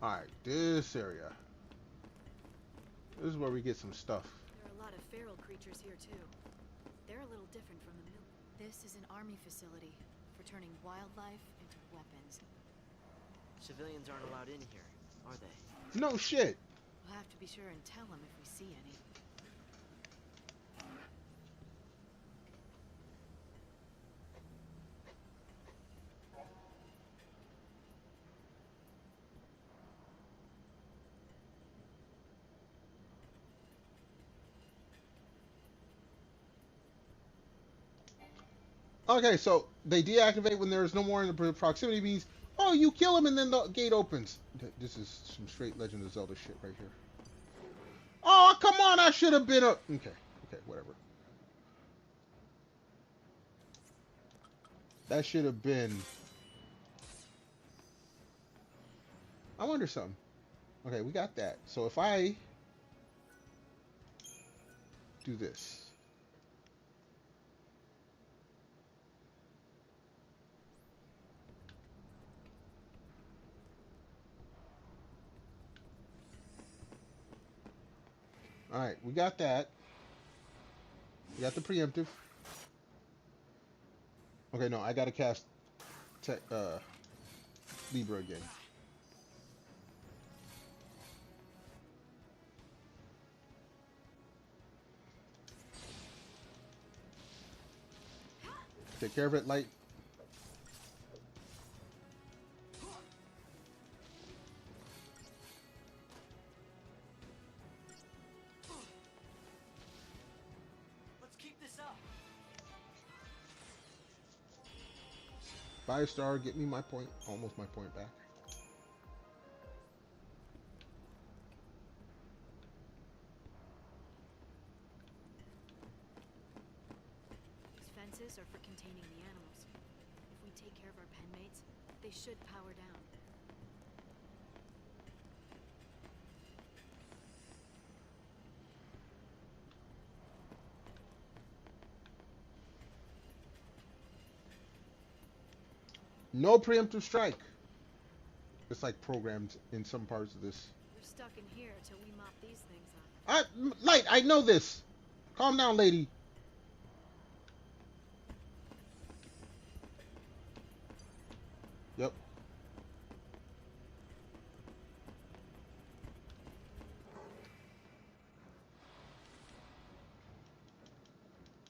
Alright, this area. This is where we get some stuff. There are a lot of feral creatures here too. They're a little different from the mill. This is an army facility for turning wildlife into weapons. Civilians aren't allowed in here, are they? No shit. We'll have to be sure and tell them if we see any. Okay, so they deactivate when there's no more in the proximity means, oh, you kill him and then the gate opens. This is some straight Legend of Zelda shit right here. Oh, come on, I should have been a... Okay, whatever. That should have been... I wonder something. Okay, we got that. So if I do this... Alright, we got that. We got the preemptive. Okay, no, I gotta cast Libra again. Take care of it, light. 5-star, get me my point, almost my point back. These fences are for containing the animals. If we take care of our pen mates, they should power down. No preemptive strike. It's like programmed in some parts of this. We're stuck in here till we mop these things up. Light, I know this. Calm down, lady. Yep.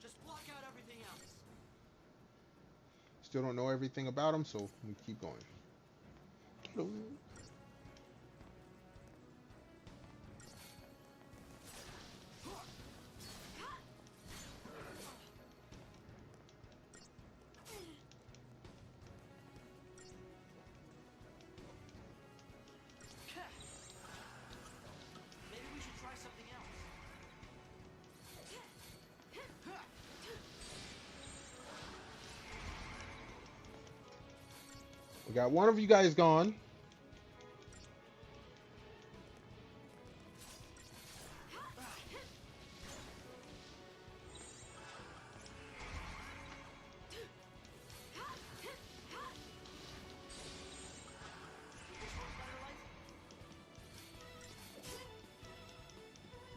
Just block out everything else. Still don't know everything about him, so we keep going. Hello. Maybe we should try something else. We got one of you guys gone.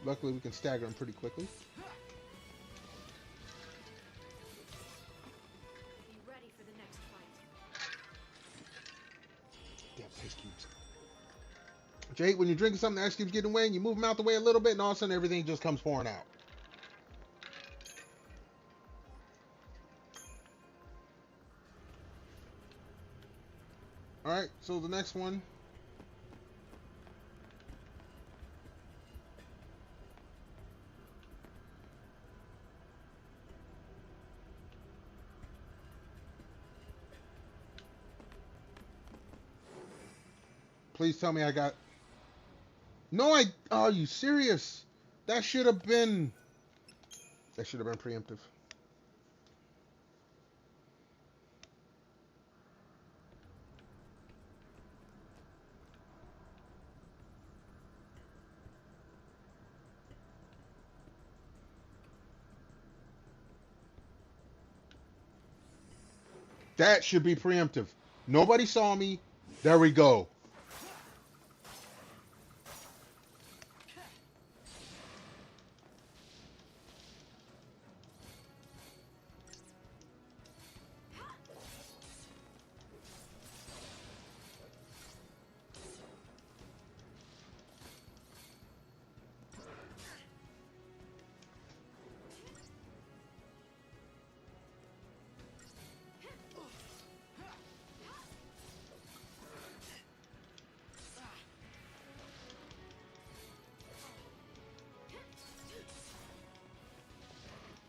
Luckily, we can stagger him pretty quickly. Be ready for the next fight. Damn, ice cubes. Jake, when you're drinking something, the ice cubes get in the way, and you move them out the way a little bit, and all of a sudden everything just comes pouring out. Alright, so the next one. Please tell me I got... No, I... Are you serious? That should have been... That should have been preemptive. That should be preemptive. Nobody saw me. There we go.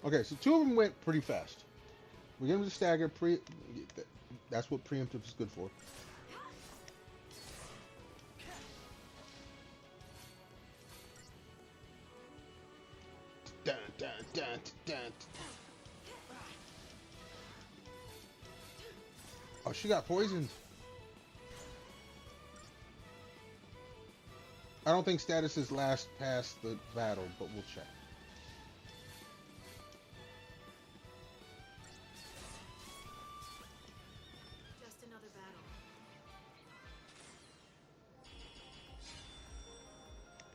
Okay, so two of them went pretty fast. We're going to stagger. That's what preemptive is good for. Dun, dun, dun, dun. Oh, she got poisoned. I don't think statuses last past the battle, but we'll check. Just another battle.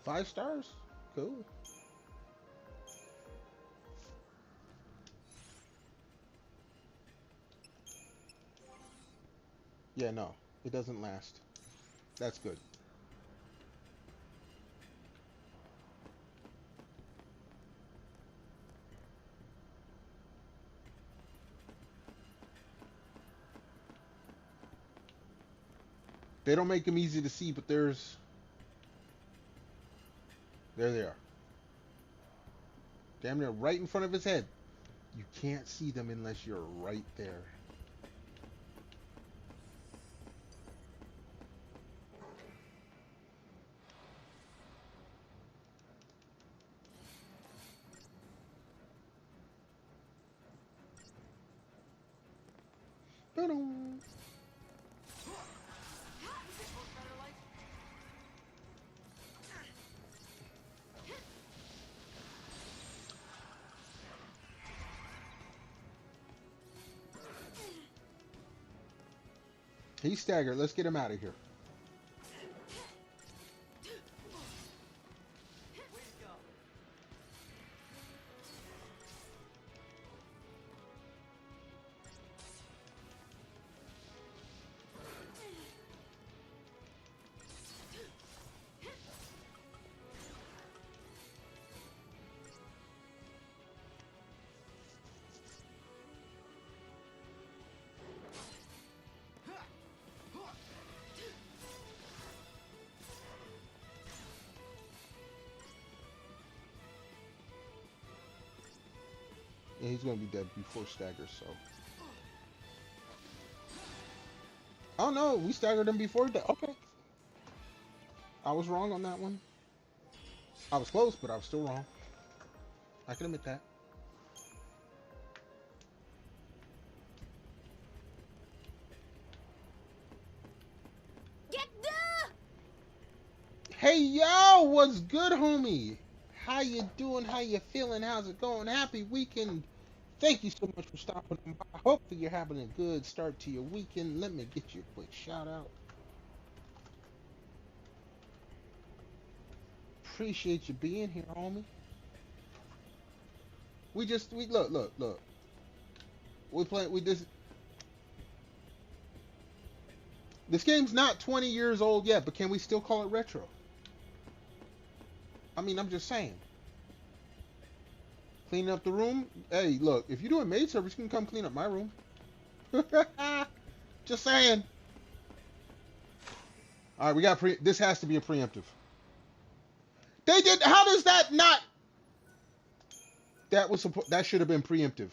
5 stars? Cool. Yeah, no. It doesn't last. That's good. They don't make them easy to see, but there they are. Damn near right in front of his head. You can't see them unless you're right there. He's staggered. Let's get him out of here. Yeah, he's gonna be dead before stagger, so. Oh no, we staggered him before that. Okay. I was wrong on that one. I was close, but I was still wrong. I can admit that. Get the! Hey yo, what's good, homie? How you doing? How you feeling? How's it going? Happy weekend. Thank you so much for stopping by. Hopefully you're having a good start to your weekend. Let me get you a quick shout out. Appreciate you being here, homie. We look. This game's not 20 years old yet, but can we still call it retro? I mean, I'm just saying. Cleaning up the room. Hey, look, if you're doing maid service, you can come clean up my room. Just saying. All right, we got this has to be a preemptive. They did. How does that not? That should have been preemptive.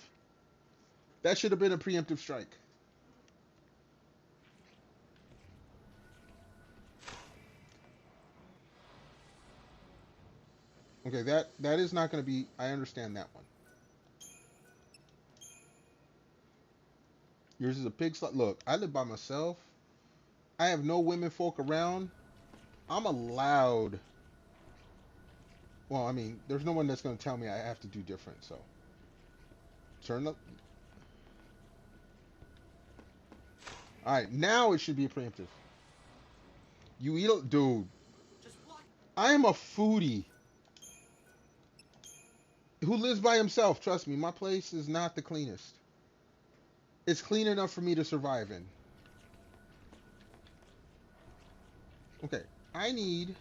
That should have been a preemptive strike. Okay, that is not going to be. I understand that one. Yours is a pig slot. Look, I live by myself. I have no women folk around. I'm allowed. Well, I mean, there's no one that's going to tell me I have to do different. So, turn up. All right, now it should be a preemptive. You eat, dude. I am a foodie who lives by himself. Trust me, my place is not the cleanest. It's clean enough for me to survive in. Okay, I need...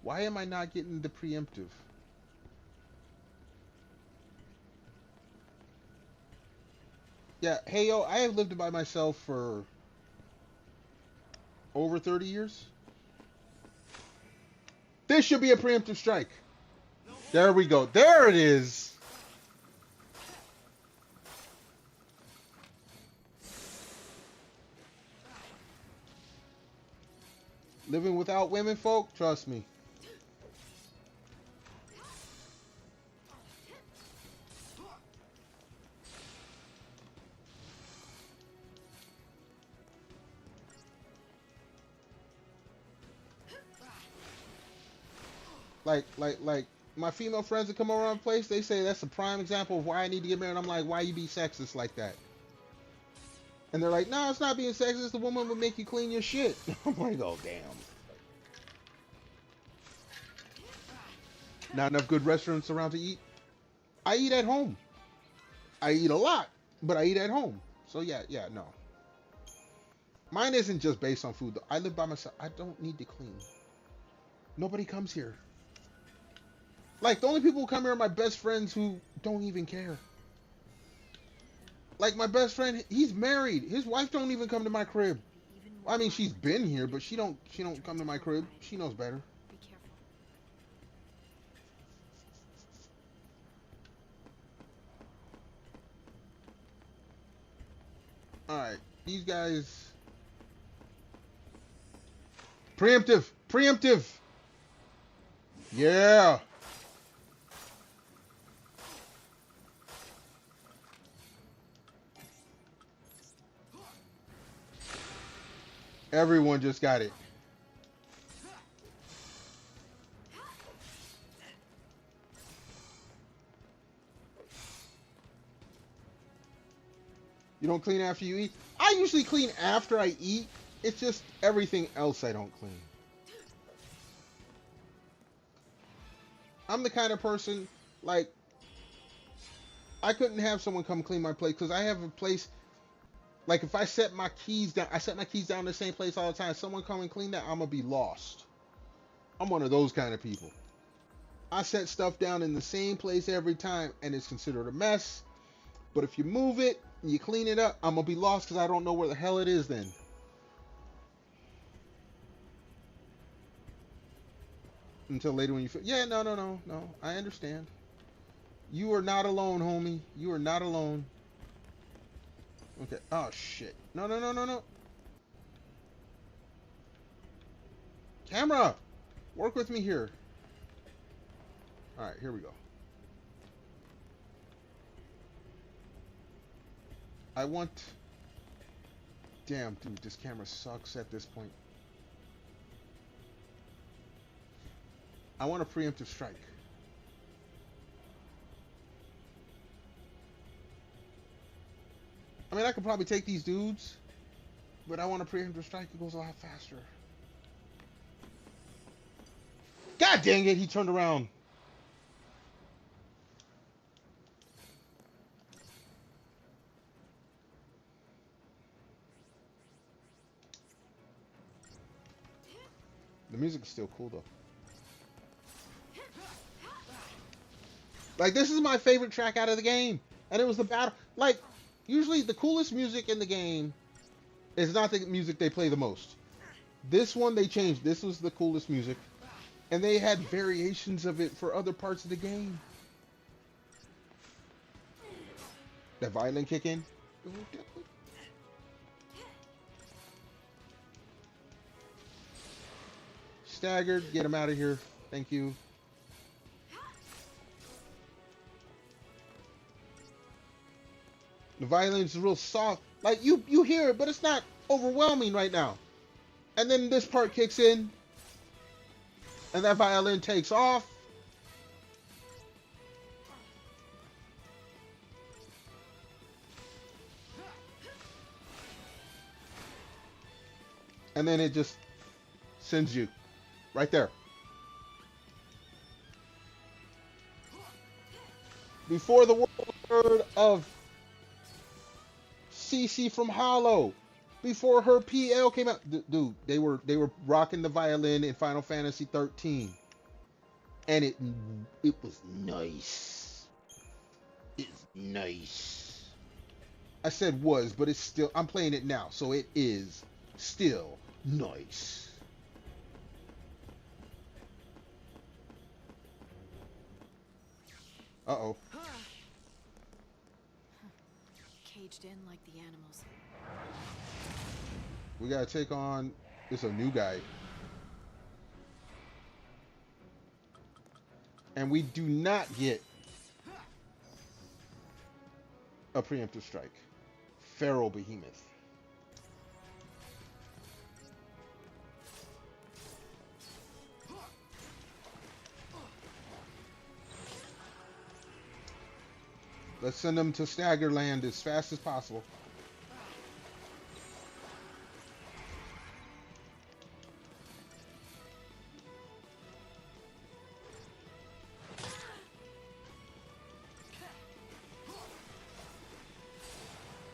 Why am I not getting the preemptive? Yeah, hey yo, I have lived by myself for over 30 years. This should be a preemptive strike. There we go. There it is. Living without women folk, trust me. Like my female friends that come around the place, they say that's a prime example of why I need to get married. I'm like, why you be sexist like that? And they're like, no, it's not being sexist. The woman would make you clean your shit. I'm like, oh damn. Not enough good restaurants around to eat. I eat at home. I eat a lot, but I eat at home. So yeah, no. Mine isn't just based on food though. I live by myself. I don't need to clean. Nobody comes here. Like, the only people who come here are my best friends who don't even care. Like, my best friend, he's married. His wife don't even come to my crib. I mean, she's been here, but she don't come to my crib. She knows better. Be careful. Alright, these guys... Preemptive! Preemptive! Yeah! Everyone just got it. You don't clean after you eat? I usually clean after I eat. It's just everything else I don't clean. I'm the kind of person, like, I couldn't have someone come clean my place because I have a place, like if I set my keys down, I set my keys down in the same place all the time. Someone come and clean that, I'm going to be lost. I'm one of those kind of people. I set stuff down in the same place every time and it's considered a mess. But if you move it and you clean it up, I'm going to be lost because I don't know where the hell it is then. Until later when you feel, yeah, no. I understand. You are not alone, homie. You are not alone. Okay. Oh, shit. No. Camera! Work with me here. Alright, here we go. I want... Damn, dude, this camera sucks at this point. I want a preemptive strike. I mean, I could probably take these dudes, but I want a preemptive strike. It goes a lot faster. God dang it, he turned around. The music is still cool, though. Like, this is my favorite track out of the game. And it was the battle. Like, usually the coolest music in the game is not the music they play the most. This one, they changed. This was the coolest music. And they had variations of it for other parts of the game. That violin kick in. Staggered. Get him out of here. Thank you. The violin's real soft. Like, you hear it, but it's not overwhelming right now. And then this part kicks in. And that violin takes off. And then it just sends you right there. Before the world heard of CC from Hollow, before her PL came out, dude, they were rocking the violin in Final Fantasy 13, and it was nice. It's nice. I said was, but it's still. I'm playing it now, so it is still nice. Uh-oh. Caged in like the animals. We gotta take on... It's a new guy. And we do not get a preemptive strike. Feral Behemoth. Let's send them to Staggerland as fast as possible.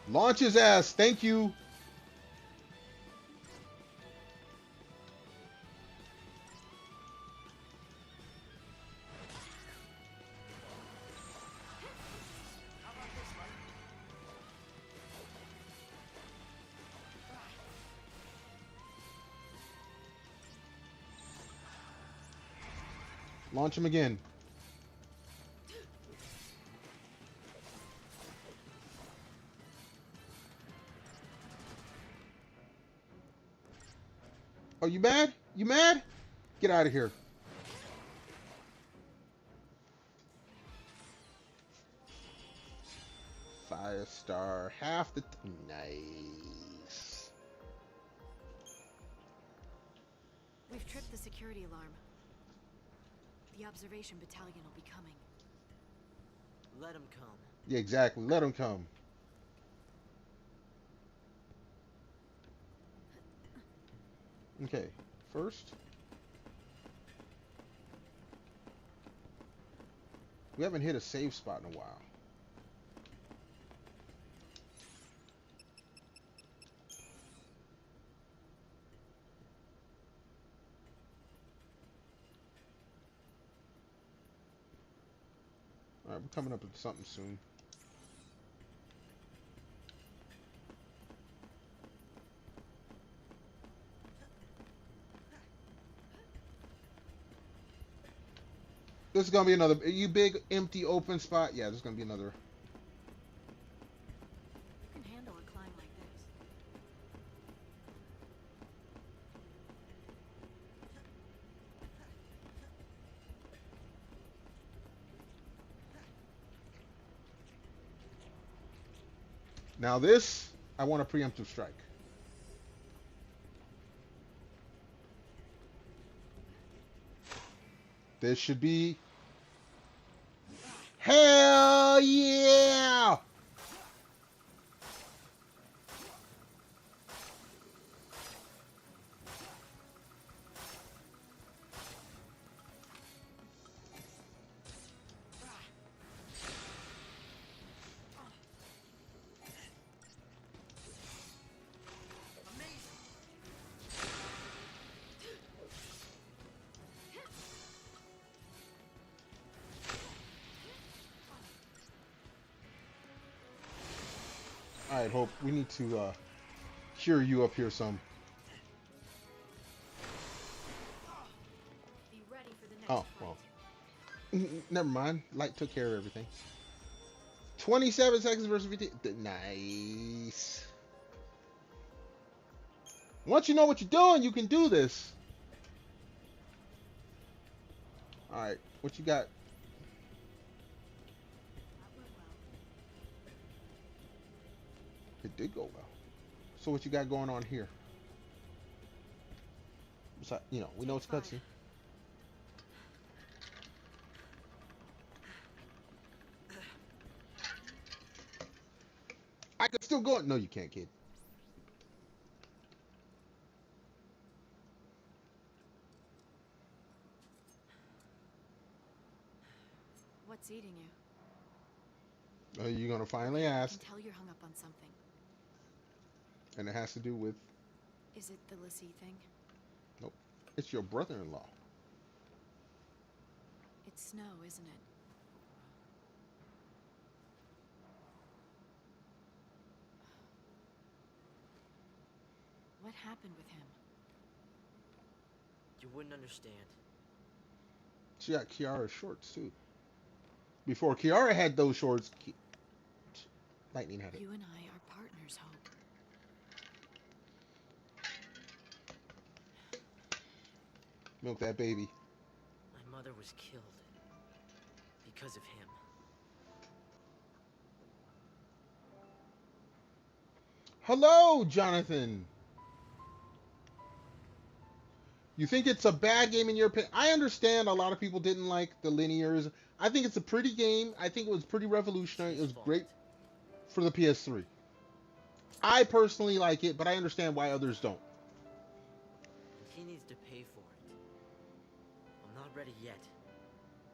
Launch his ass. Thank you. Launch him again. Oh, you mad? You mad? Get out of here. Firestar, half the... Nice. We've tripped the security alarm. The observation battalion will be coming. Let them come. Yeah, exactly. Let them come. Okay, first, we haven't hit a save spot in a while. All right, we're coming up with something soon. This is gonna be another. You big empty open spot? Yeah, this is gonna be another. You can handle a climb like this. Now this, I want a preemptive strike. This should be. Hell yeah! Alright, Hope, we need to cure you up here some. Be ready for the next Oh, fight. well. Never mind. Light took care of everything. 27 seconds versus 50. Nice. Once you know what you're doing, you can do this. Alright, what you got? That went well. It did go well. So what you got going on here? Besides, you know, we know it's cutscene. I could still go. No, you can't, kid. What's eating you? Are you gonna finally I ask? can tell you're hung up on something. And it has to do with. Is it the Lassie thing? Nope. It's your brother-in-law. It's Snow, isn't it? What happened with him? You wouldn't understand. She got Kiara's shorts too. Before Kiara had those shorts, Lightning had it. You and I are partners, Hope. Milk that baby. My mother was killed because of him. Hello, Jonathan. You think it's a bad game in your opinion? I understand a lot of people didn't like the linears. I think it's a pretty game. I think it was pretty revolutionary. It was great for the PS3. I personally like it, but I understand why others don't. He needs to pay for it. I'm not ready yet,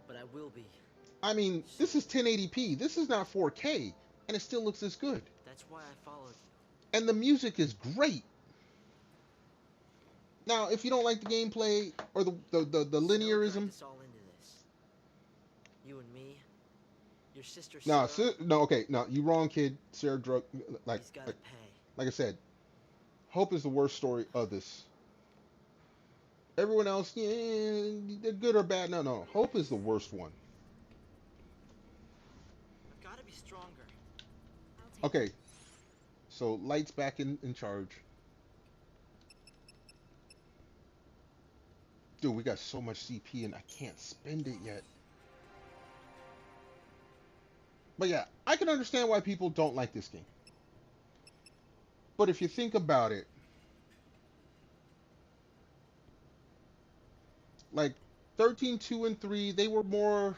but I will be. I mean, this is 1080p. This is not 4K, and it still looks this good. That's why I followed you. And the music is great. Now, if you don't like the gameplay or the linearism, Us all into this. You and me, your sister. no, Sarah, no, okay, no, you wrong, kid. Sarah drug, like, he's gotta like, pay. like I said, Hope is the worst story of this. Everyone else, yeah, they're good or bad. No, Hope is the worst one. I've got to be stronger. I'll take Okay, so Light's back in charge. Dude, we got so much CP and I can't spend it yet. But yeah, I can understand why people don't like this game. But if you think about it, Like 13.2 and 3, they were more.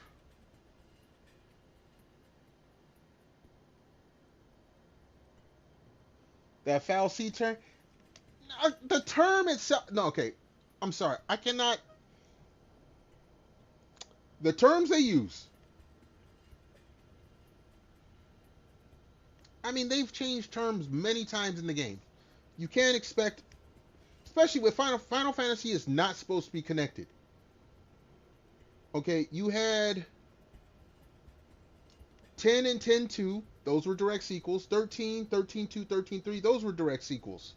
That foul C term. The term itself. No, okay. I'm sorry. I cannot. The terms they use. I mean, they've changed terms many times in the game. You can't expect, especially with Final Fantasy is not supposed to be connected. Okay, you had 10 and 10.2, those were direct sequels. 13, 13.2, 13.3, those were direct sequels.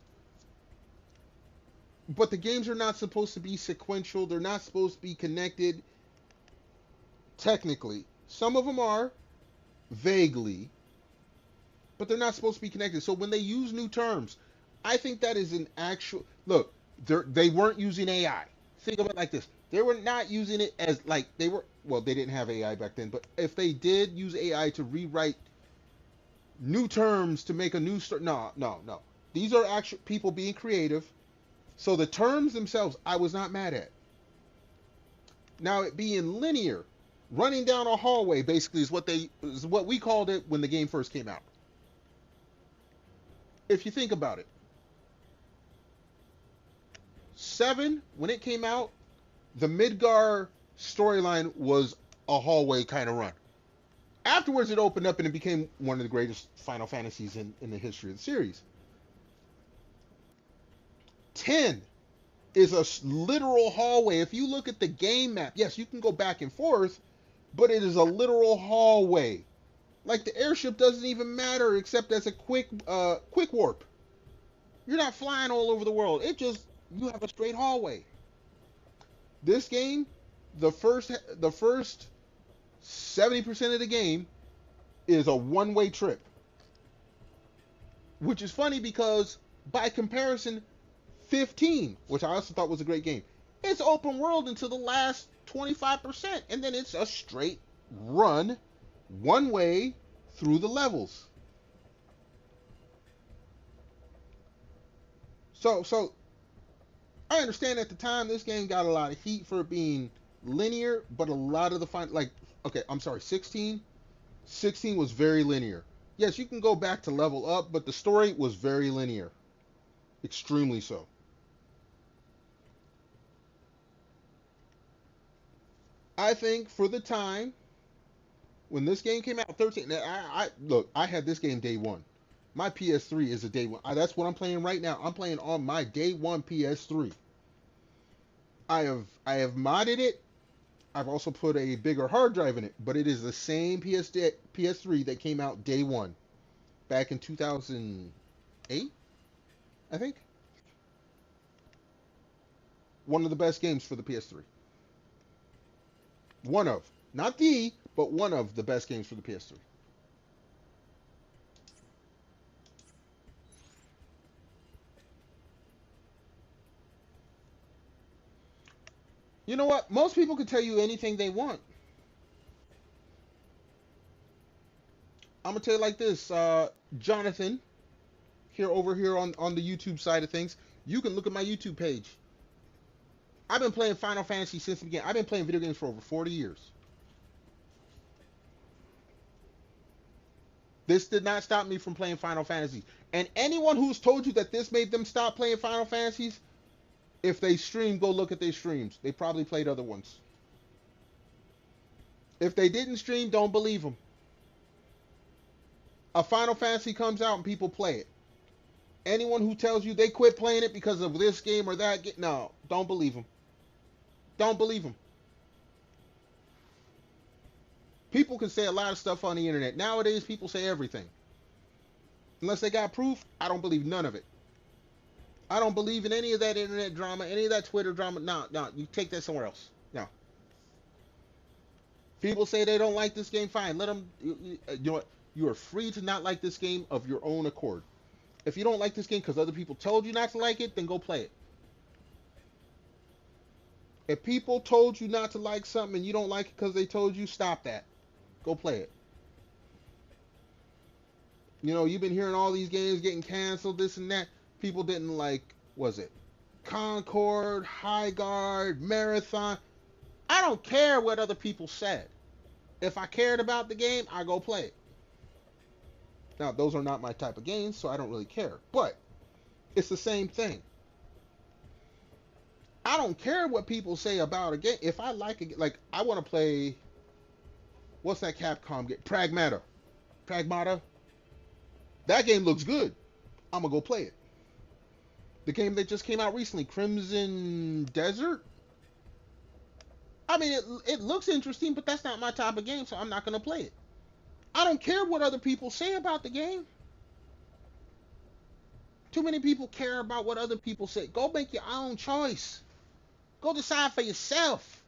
But the games are not supposed to be sequential. They're not supposed to be connected technically. Some of them are, vaguely, but they're not supposed to be connected. So when they use new terms, I think that is an actual... Look, they weren't using AI. Think of it like this. They were not using it as, like, they were... Well, they didn't have AI back then, but if they did use AI to rewrite new terms to make a new story... No. These are actual people being creative. So the terms themselves, I was not mad at. Now, it being linear, running down a hallway, basically, is what we called it when the game first came out. If you think about it. 7, when it came out, the Midgar storyline was a hallway kind of run. Afterwards, it opened up and it became one of the greatest Final Fantasies in the history of the series. 10 is a literal hallway. If you look at the game map, yes, you can go back and forth, but it is a literal hallway. Like, the airship doesn't even matter except as a quick warp. You're not flying all over the world. You have a straight hallway. This game, the first 70% of the game is a one-way trip. Which is funny because, by comparison, 15, which I also thought was a great game, it's open world until the last 25%, and then it's a straight run, one way, through the levels. So, I understand at the time this game got a lot of heat for it being linear, but a lot of the 16 was very linear. Yes, you can go back to level up, but the story was very linear. Extremely so. I think for the time when this game came out, 13, I had this game day one. My PS3 is a day one. That's what I'm playing right now. I'm playing on my day one PS3. I have modded it. I've also put a bigger hard drive in it, but it is the same PS3 that came out day one, back in 2008, I think. One of the best games for the PS3. One of, not the, but one of the best games for the PS3. You know what? Most people can tell you anything they want. I'm gonna tell you like this, Jonathan, over here on the YouTube side of things. You can look at my YouTube page. I've been playing Final Fantasy since the beginning. I've been playing video games for over 40 years. This did not stop me from playing Final Fantasies. And anyone who's told you that this made them stop playing Final Fantasies, if they stream, go look at their streams. They probably played other ones. If they didn't stream, don't believe them. A Final Fantasy comes out and people play it. Anyone who tells you they quit playing it because of this game or that game, no, don't believe them. Don't believe them. People can say a lot of stuff on the internet. Nowadays, people say everything. Unless they got proof, I don't believe none of it. I don't believe in any of that internet drama, any of that Twitter drama. No, you take that somewhere else. No. People say they don't like this game, fine. Let them, you know what? You are free to not like this game of your own accord. If you don't like this game because other people told you not to like it, then go play it. If people told you not to like something and you don't like it because they told you, stop that. Go play it. You know, you've been hearing all these games getting canceled, this and that. People didn't like, was it Concord, High Guard, Marathon? I don't care what other people said. If I cared about the game, I go play it. Now, those are not my type of games, so I don't really care. But it's the same thing. I don't care what people say about a game. If I like a, like, I want to play, what's that Capcom game? Pragmata. That game looks good. I'm gonna go play it. The game that just came out recently, Crimson Desert. I mean, it looks interesting, but that's not my type of game, so I'm not gonna play it. I don't care what other people say about the game. Too many people care about what other people say. Go make your own choice. Go decide for yourself.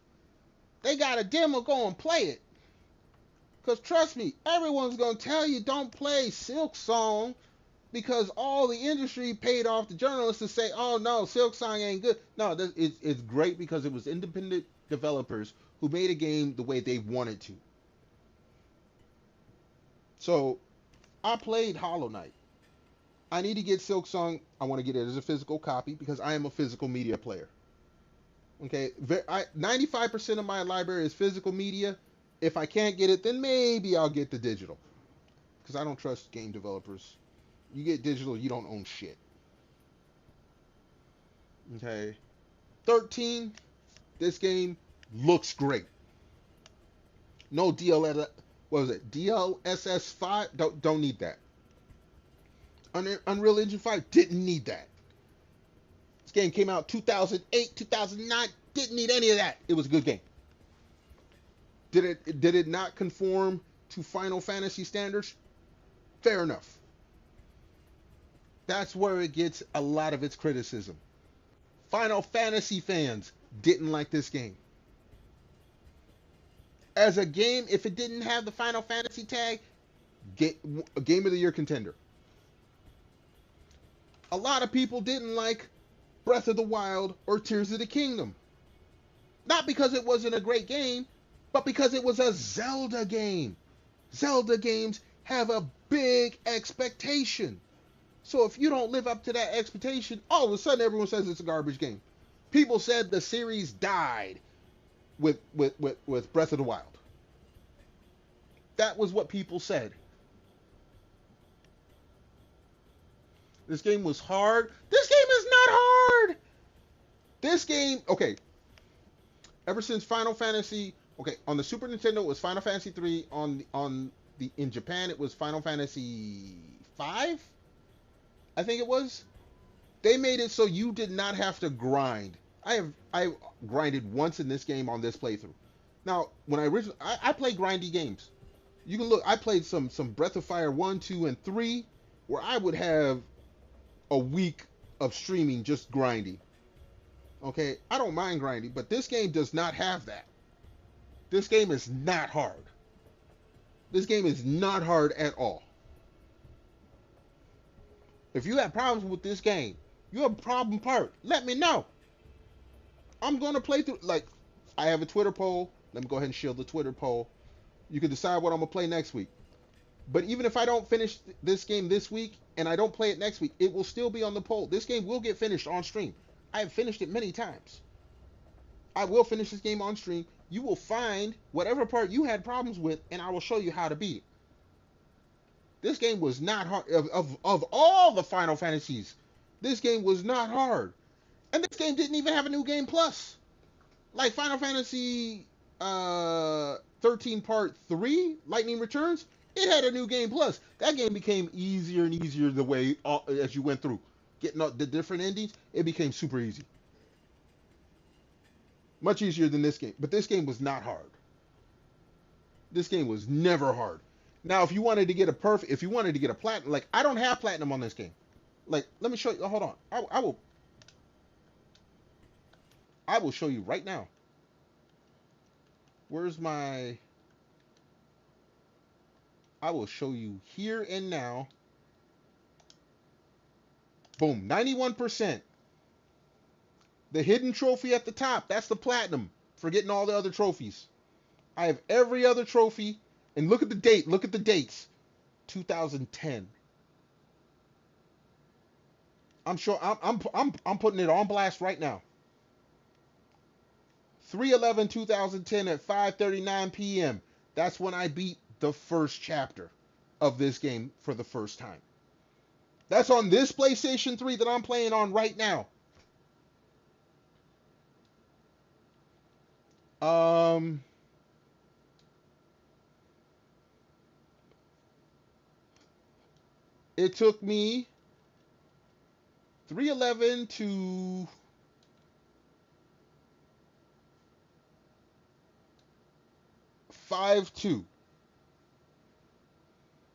They got a demo, go and play it. Because trust me, everyone's going to tell you don't play Silk Song because all the industry paid off the journalists to say, oh no, Silk Song ain't good. No, it's great because it was independent developers who made a game the way they wanted to. So, I played Hollow Knight. I need to get Silk Song. I want to get it as a physical copy because I am a physical media player. Okay, 95% of my library is physical media. If I can't get it, then maybe I'll get the digital. Because I don't trust game developers. You get digital, you don't own shit. Okay. 13, this game looks great. No DLSS 5? Don't need that. Unreal Engine 5 didn't need that. This game came out 2008, 2009, didn't need any of that. It was a good game. Did it not conform to Final Fantasy standards? Fair enough. That's where it gets a lot of its criticism. Final Fantasy fans didn't like this game. As a game, if it didn't have the Final Fantasy tag, a Game of the Year contender. A lot of people didn't like Breath of the Wild or Tears of the Kingdom. Not because it wasn't a great game, but because it was a Zelda game. Zelda games have a big expectation. So if you don't live up to that expectation, all of a sudden everyone says it's a garbage game. People said the series died with Breath of the Wild. That was what people said. This game was hard. This game is not hard. This game, okay. Ever since Final Fantasy, okay, on the Super Nintendo it was Final Fantasy 3. In Japan it was Final Fantasy 5. I think it was. They made it so you did not have to grind. I grinded once in this game on this playthrough. Now, when I play grindy games. You can look. I played some Breath of Fire 1, 2, and 3, where I would have a week of streaming just grinding. Okay, I don't mind grinding, but this game does not have that. This game is not hard. This game is not hard at all. If you have problems with this game, you have a problem part, let me know. I'm going to play through, like, I have a Twitter poll. Let me go ahead and shield the Twitter poll. You can decide what I'm going to play next week. But even if I don't finish this game this week and I don't play it next week, it will still be on the poll. This game will get finished on stream. I have finished it many times. I will finish this game on stream. You will find whatever part you had problems with, and I will show you how to beat it. This game was not hard. Of all the Final Fantasies, this game was not hard. And this game didn't even have a new game plus. Like Final Fantasy 13 Part 3, Lightning Returns, it had a new game plus. That game became easier and easier the way as you went through. Getting the different endings, it became super easy. Much easier than this game. But this game was not hard. This game was never hard. Now, if you wanted to get a platinum, like, I don't have platinum on this game. Like, let me show you. Hold on. I will show you right now. Where's my... I will show you here and now. Boom, 91%. The hidden trophy at the top, that's the platinum. Forgetting all the other trophies. I have every other trophy. And look at the date. Look at the dates. 2010. I'm sure I'm putting it on blast right now. 3/11/2010 at 5:39 p.m. That's when I beat the first chapter of this game for the first time. That's on this PlayStation 3 that I'm playing on right now. It took me 3/11 to 5/2.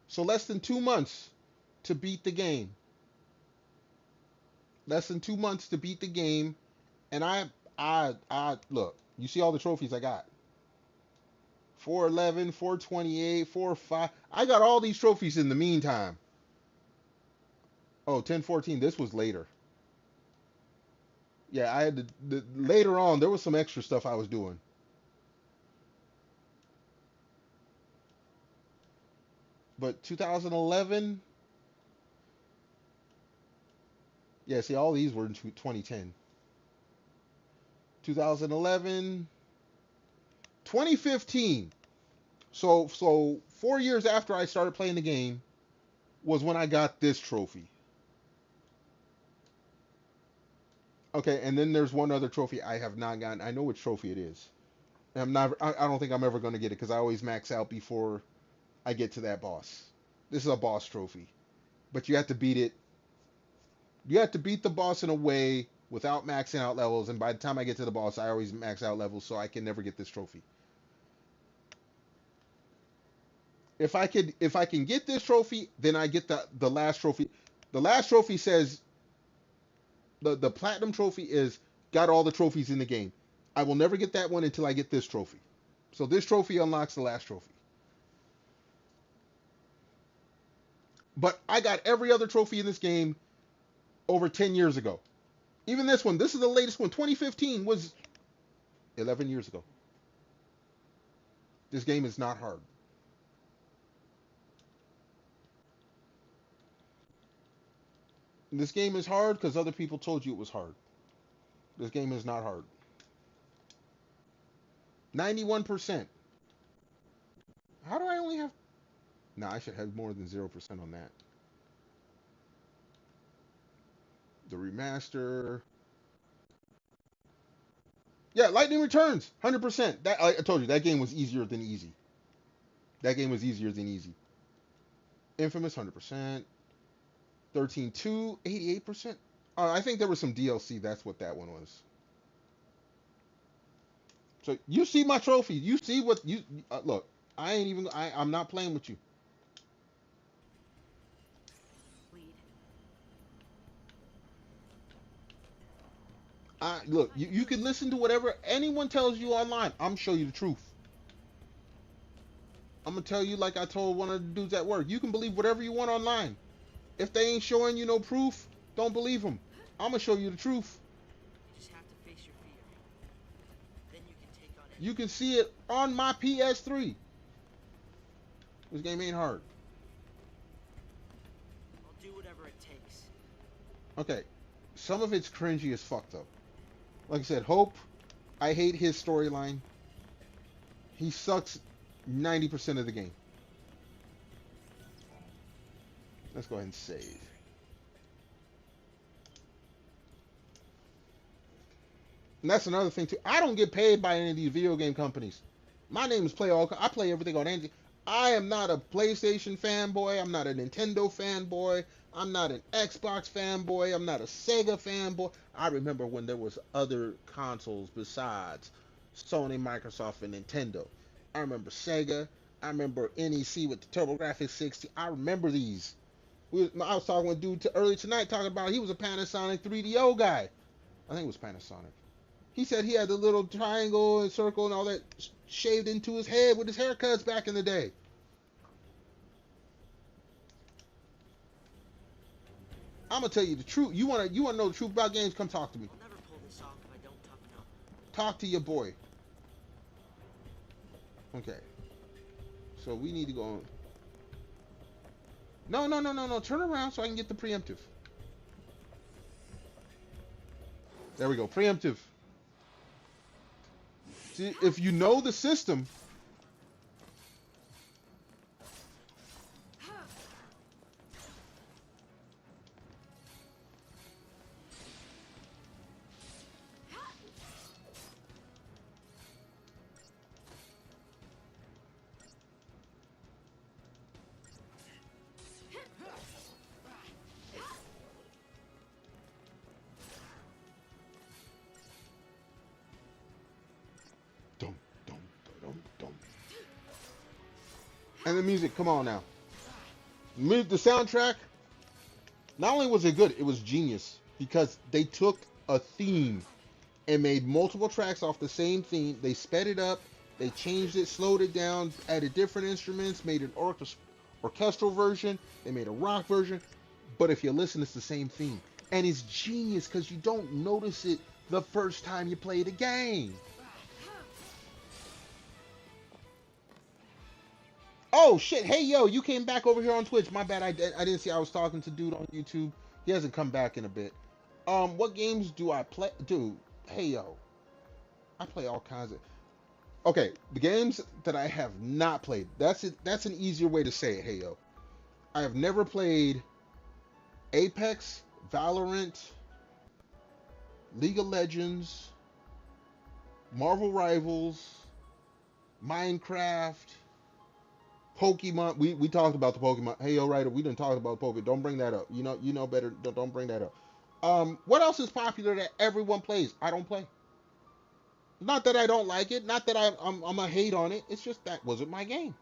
So less than 2 months to beat the game. Less than 2 months to beat the game. And I look, you see all the trophies I got. 411, 428, 45. I got all these trophies in the meantime. Oh, 1014, this was later. Yeah, I had to, later on, there was some extra stuff I was doing. But 2011, yeah, see, all these were in 2010. 2011, 2015. So 4 years after I started playing the game was when I got this trophy. Okay, and then there's one other trophy I have not gotten. I know which trophy it is. I don't think I'm ever going to get it because I always max out before I get to that boss. This is a boss trophy. But you have to beat it. You have to beat the boss in a way without maxing out levels, and by the time I get to the boss, I always max out levels, so I can never get this trophy. If I can get this trophy, then I get the last trophy. The last trophy says the platinum trophy is got all the trophies in the game. I will never get that one until I get this trophy. So this trophy unlocks the last trophy. But I got every other trophy in this game over 10 years ago. Even this one, this is the latest one. 2015 was 11 years ago. This game is not hard. This game is hard because other people told you it was hard. This game is not hard. 91%. How do I only have... No, I should have more than 0% on that. The remaster. Yeah, Lightning Returns. 100%. That I told you, that game was easier than easy. That game was easier than easy. Infamous, 100%. 13-2, 88%. I think there was some DLC. That's what that one was. So you see my trophy. You see what you look. I ain't even. I'm not playing with you. Look. You can listen to whatever anyone tells you online. I'm show you the truth. I'm gonna tell you like I told one of the dudes at work. You can believe whatever you want online. If they ain't showing you no proof, don't believe them. I'm gonna show you the truth. You just have to face your fear. Then you can take on it. You can see it on my PS3. This game ain't hard. I'll do whatever it takes. Okay, some of it's cringy as fuck though. Like I said, Hope, I hate his storyline. He sucks 90% of the game. Let's go ahead and save. And that's another thing too. I don't get paid by any of these video game companies. My name is I play everything on anything. I am not a PlayStation fanboy. I'm not a Nintendo fanboy. I'm not an Xbox fanboy. I'm not a Sega fanboy. I remember when there was other consoles besides Sony, Microsoft, and Nintendo. I remember Sega. I remember NEC with the TurboGrafx 60. I remember these. I was talking with a dude earlier tonight talking about he was a Panasonic 3DO guy. I think it was Panasonic. He said he had the little triangle and circle and all that shaved into his head with his haircuts back in the day. I'm gonna tell you the truth. You wanna know the truth about games? Come talk to me. I'll never pull this off if I don't toughen up. Talk to your boy. Okay. So we need to go on. No. Turn around so I can get the preemptive. There we go. Preemptive. See, if you know the system, dum, dum, dum, dum. And the music, come on now. The soundtrack, not only was it good, it was genius because they took a theme and made multiple tracks off the same theme. They sped it up, they changed it, slowed it down, added different instruments, made an orchestral version, they made a rock version. But if you listen, it's the same theme. And it's genius because you don't notice it the first time you play the game. Oh shit, hey yo, you came back over here on Twitch. My bad, I didn't see I was talking to dude on YouTube. He hasn't come back in a bit. What games do I play? Dude, hey yo. I play all kinds of... Okay, the games that I have not played. That's it. That's an easier way to say it, hey yo. I have never played Apex, Valorant, League of Legends, Marvel Rivals, Minecraft, Pokemon. We talked about the Pokemon. Hey, yo, Ryder, we didn't talk about Pokemon. Don't bring that up. You know better. Don't bring that up. What else is popular that everyone plays? I don't play. Not that I don't like it. Not that I'm a hate on it. It's just that wasn't my game.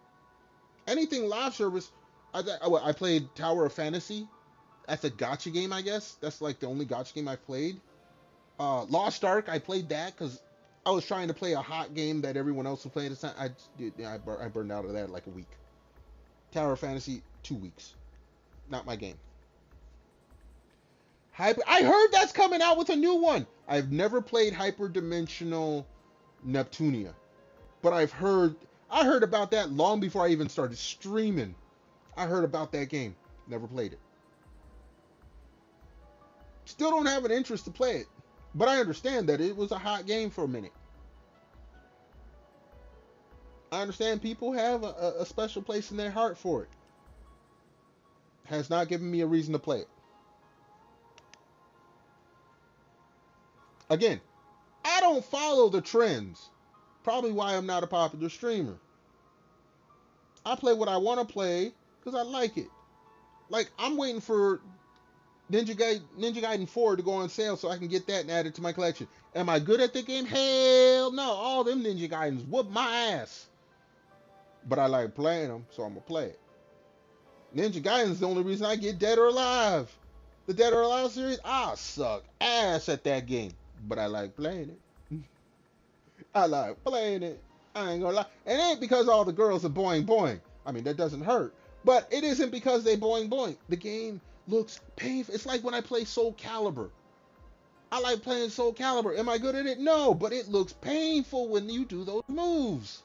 Anything live service. I played Tower of Fantasy. That's a gacha game, I guess. That's like the only gacha game I played. Lost Ark, I played that because I was trying to play a hot game that everyone else was playing at the time. I burned out of that in like a week. Tower of Fantasy, 2 weeks. Not my game. I heard that's coming out with a new one. I've never played Hyperdimensional Neptunia, but I heard about that long before I even started streaming. I heard about that game. Never played it. Still don't have an interest to play it, but I understand that it was a hot game for a minute. I understand people have a special place in their heart for it. Has not given me a reason to play it. Again, I don't follow the trends. Probably why I'm not a popular streamer. I play what I want to play because I like it. Like, I'm waiting for Ninja Gaiden 4 to go on sale so I can get that and add it to my collection. Am I good at the game? Hell no. All them Ninja Gaidens whoop my ass. But I like playing them, so I'm going to play it. Ninja Gaiden's the only reason I get Dead or Alive. The Dead or Alive series, I suck ass at that game. But I like playing it. I like playing it. I ain't gonna lie. And it ain't because all the girls are boing boing. I mean, that doesn't hurt. But it isn't because they boing boing. The game looks painful. It's like when I play Soul Calibur. I like playing Soul Calibur. Am I good at it? No, but it looks painful when you do those moves.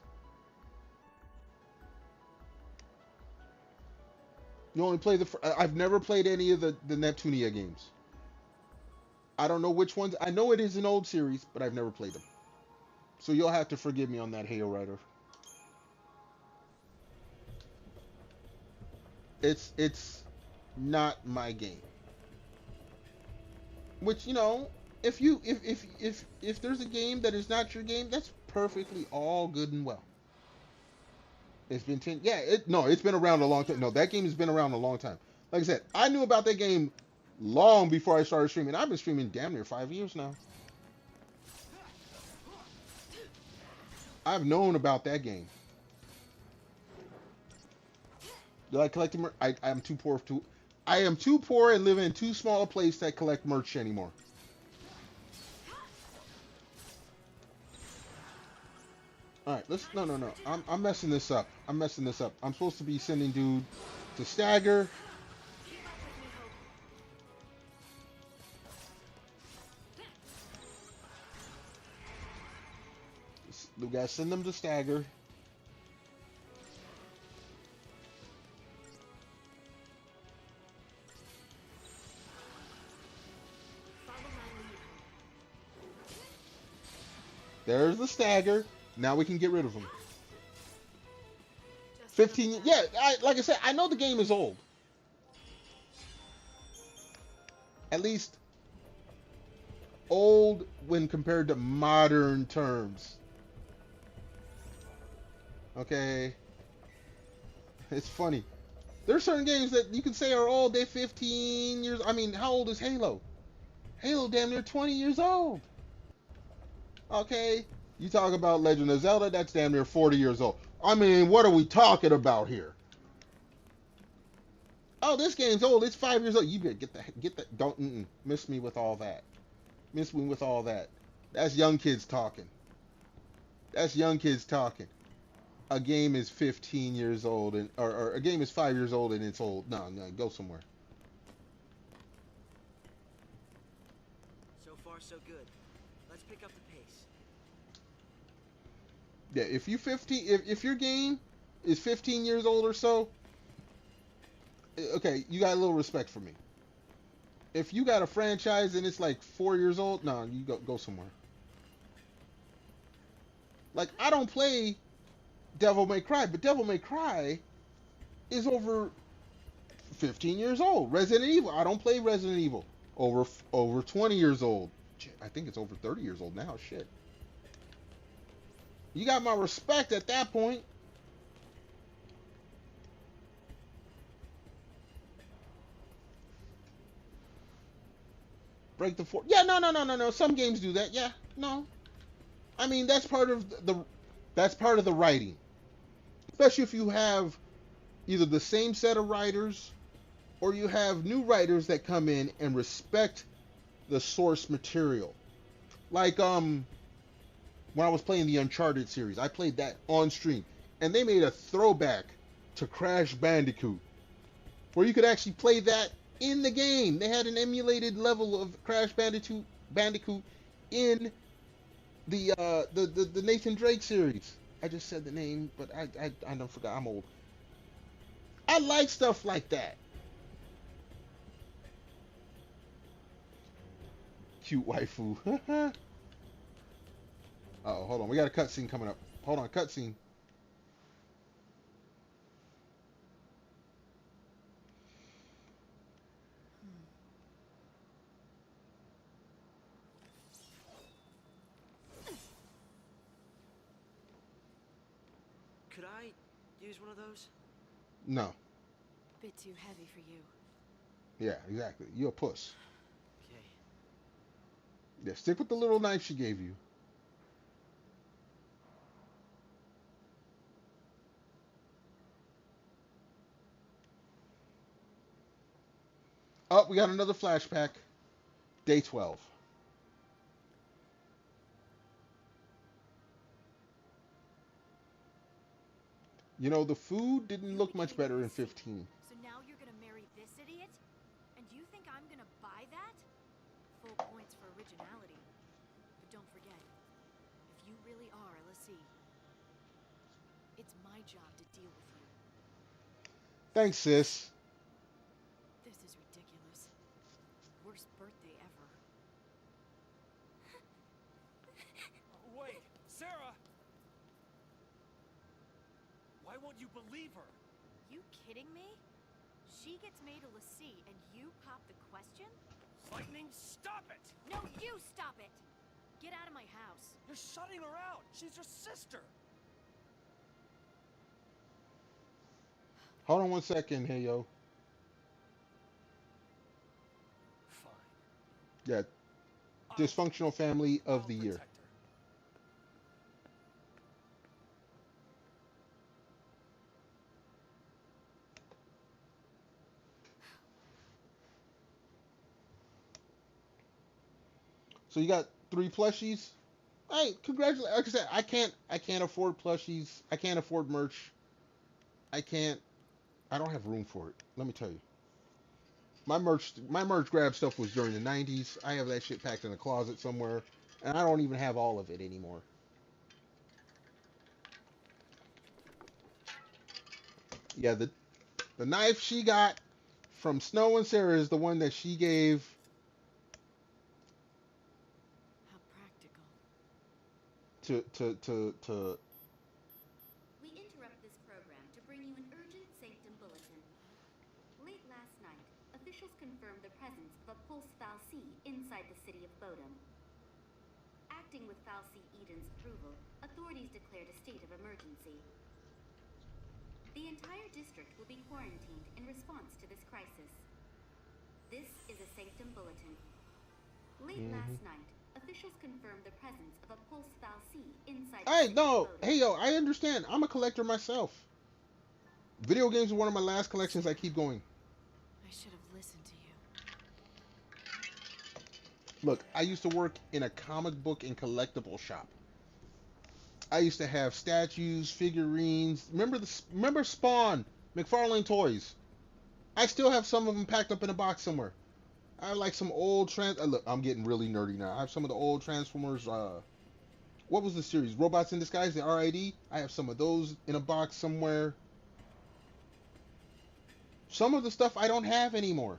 You only play I've never played any of the Neptunia games. I don't know which ones. I know it is an old series, but I've never played them. So you'll have to forgive me on that, Hail Rider. It's not my game. Which, you know, if there's a game that is not your game, that's perfectly all good and well. It's been 10. Yeah, it's been around a long time. No, that game has been around a long time. Like I said, I knew about that game long before I started streaming. I've been streaming damn near 5 years now. I've known about that game. Do I collect merch? I am too poor to. I am too poor and live in too small a place to collect merch anymore. All right, let's. No. I'm messing this up. I'm supposed to be sending dude to stagger. We gotta send them to stagger. There's the stagger. Now we can get rid of them. Just 15. Yeah, like I said, I know the game is old. At least old when compared to modern terms. Okay. It's funny. There's certain games that you can say are old. They're 15 years. I mean, how old is Halo? Halo damn near 20 years old. Okay. You talk about Legend of Zelda, that's damn near 40 years old. I mean, what are we talking about here? Oh, this game's old. It's 5 years old. You better get that. Don't miss me with all that. Miss me with all that. That's young kids talking. That's young kids talking. A game is 15 years old, and or a game is 5 years old and it's old. No, go somewhere. So far, so good. Let's pick up the pace. Yeah, if your game is 15 years old or so, okay, you got a little respect for me. If you got a franchise and it's like 4 years old, no, you go somewhere. Like, I don't play Devil May Cry, but Devil May Cry is over 15 years old. Resident Evil, I don't play Resident Evil. Over 20 years old. I think it's over 30 years old now. Shit. You got my respect at that point. Break the fourth. Yeah, no. Some games do that. Yeah, no. I mean, that's part of the writing. Especially if you have either the same set of writers or you have new writers that come in and respect the source material. Like when I was playing the Uncharted series, I played that on stream, and they made a throwback to Crash Bandicoot, where you could actually play that in the game. They had an emulated level of Crash Bandicoot in the Nathan Drake series. I just said the name, but I don't forgot. I'm old. I like stuff like that. Cute waifu. Uh-oh, hold on. We got a cutscene coming up. Hold on, cutscene. Could I use one of those? No. Bit too heavy for you. Yeah, exactly. You're a puss. Okay. Yeah, stick with the little knife she gave you. Oh, we got another flashback. Day 12. You know, the food didn't look much better in 15. So now you're gonna marry this idiot? And you think I'm gonna buy that? Full points for originality. But don't forget, if you really are a lessee, it's my job to deal with you. Thanks, sis. This is ridiculous. Worst birthday ever. Wait, Sarah! Why won't you believe her? You kidding me? She gets made a lessee and you pop the question? Lightning, stop it! No, you stop it! Get out of my house. You're shutting her out. She's your sister. Hold on one second, hey yo. Fine. Yeah, dysfunctional family of the year. Protect her. So you got 3 plushies. Hey, congratulations! Like I said, I can't afford plushies. I can't afford merch. I don't have room for it. Let me tell you. My merch grab stuff was during the 90s. I have that shit packed in a closet somewhere, and I don't even have all of it anymore. Yeah, the knife she got from Snow and Sarah is the one that she gave How practical. to We interrupt this program to bring you an urgent Sanctum bulletin. Late last night, officials confirmed the presence of a pulse fal'C inside the city of Bodom. Acting with fal'C Eden's approval, authorities declared a state of emergency. The entire district will be quarantined in response to this crisis. This is a Sanctum bulletin. Late last night, officials confirmed the presence of a pulse fal'C inside the city of Bodom. Hey yo, I understand. I'm a collector myself. Video games are one of my last collections. I keep going. I should have listened to you. Look, I used to work in a comic book and collectible shop. I used to have statues, figurines. Remember Spawn, McFarlane Toys? I still have some of them packed up in a box somewhere. I have like some old look, I'm getting really nerdy now. I have some of the old Transformers. What was the series? Robots in Disguise, the RID. I have some of those in a box somewhere. Some of the stuff I don't have anymore,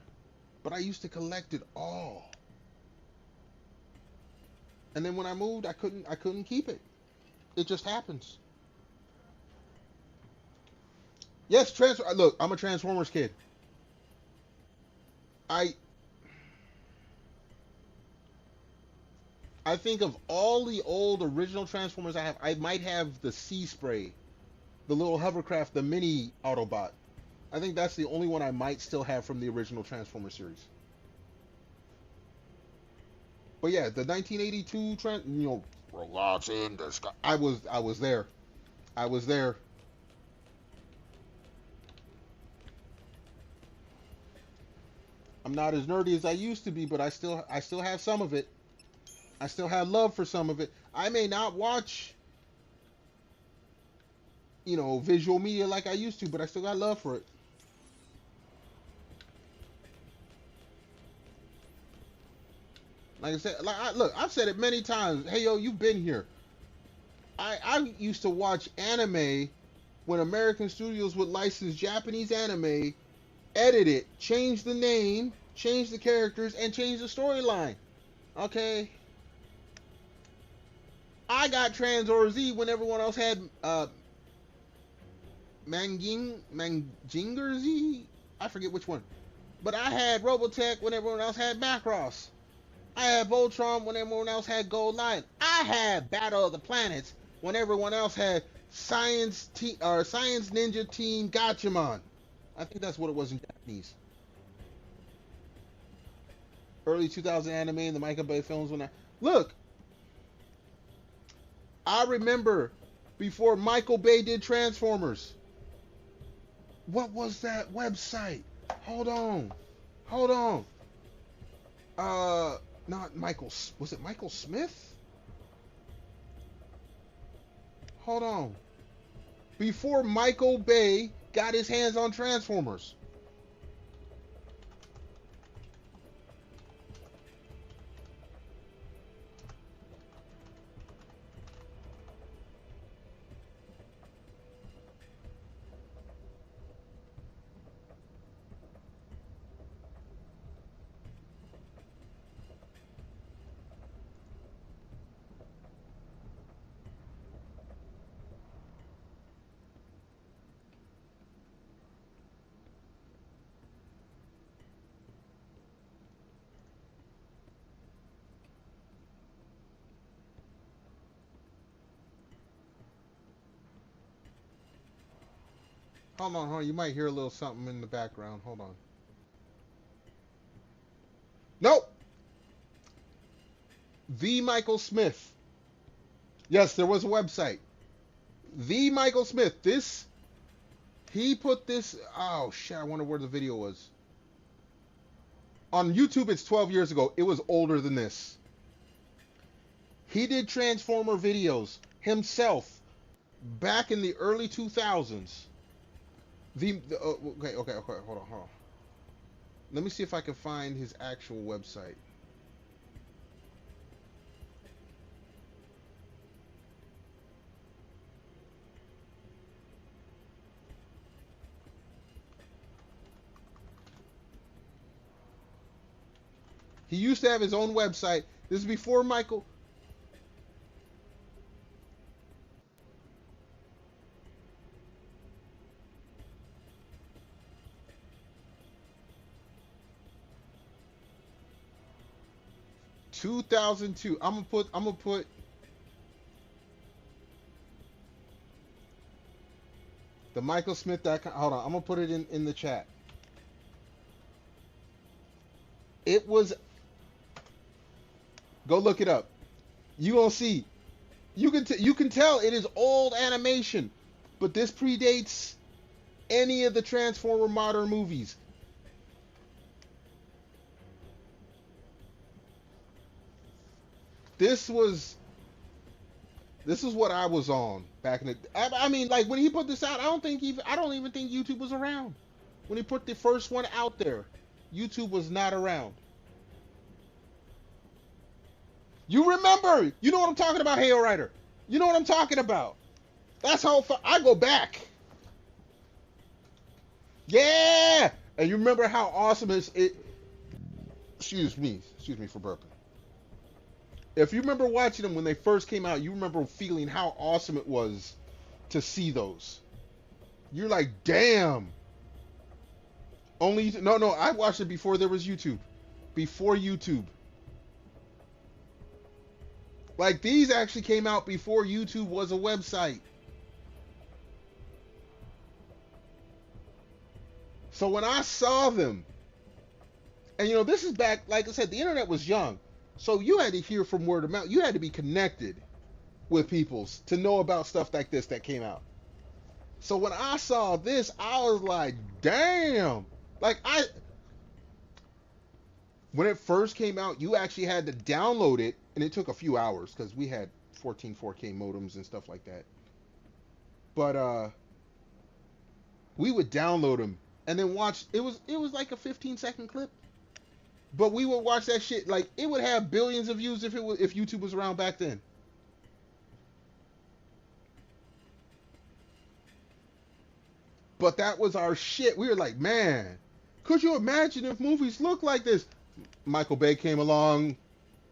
but I used to collect it all. And then when I moved, I couldn't keep it. It just happens. Yes, look, I'm a Transformers kid. I think of all the old original Transformers I have, I might have the Sea Spray, the little hovercraft, the mini Autobot. I think that's the only one I might still have from the original Transformers series. But yeah, the 1982 Robots in the Sky. I was there. I was there. I'm not as nerdy as I used to be, but I still have some of it. I still have love for some of it. I may not watch, visual media like I used to, but I still got love for it. Like I said, look, I've said it many times. Hey, yo, you've been here. I used to watch anime when American studios would license Japanese anime, edit it, change the name, change the characters, and change the storyline. Okay? I got Tranzor Z when everyone else had Manginger Z? I forget which one. But I had Robotech when everyone else had Macross. I had Voltron when everyone else had Gold Lion. I had Battle of the Planets when everyone else had Science Ninja Team Gatchaman. I think that's what it was in Japanese. Early 2000 anime and the Michael Bay films. Look, I remember before Michael Bay did Transformers. What was that website? Hold on. Not Michael. Was it Michael Smith? Hold on. Before Michael Bay got his hands on Transformers. Hold on. You might hear a little something in the background. Hold on. Nope. The Michael Smith. Yes, there was a website. The Michael Smith. He put this. Oh shit! I wonder where the video was. On YouTube, it's 12 years ago. It was older than this. He did Transformer videos himself back in the early 2000s. Okay, hold on. Let me see if I can find his actual website. He used to have his own website. This is before Michael. 2002. I'm gonna put the Michael Smith. Hold on. I'm gonna put it in the chat. It was. Go look it up. You gonna see. You can tell it is old animation, but this predates any of the Transformer modern movies. This was what I was on back in the. I mean, like when he put this out, I don't even think YouTube was around when he put the first one out there. YouTube was not around. You remember? You know what I'm talking about, Hail Rider? You know what I'm talking about? That's how I go back. Yeah, and you remember how awesome it. Excuse me for burping. If you remember watching them when they first came out, you remember feeling how awesome it was to see those. You're like, damn. No, I watched it before there was YouTube. Before YouTube. Like, these actually came out before YouTube was a website. So when I saw them, and this is back, like I said, the internet was young. So you had to hear from word of mouth. You had to be connected with people to know about stuff like this that came out. So when I saw this, I was like, damn. Like, when it first came out, you actually had to download it, and it took a few hours because we had 14 4K modems and stuff like that. But we would download them and then watch. It was like a 15-second clip. But we would watch that shit, like, it would have billions of views if YouTube was around back then. But that was our shit. We were like, man, could you imagine if movies looked like this? Michael Bay came along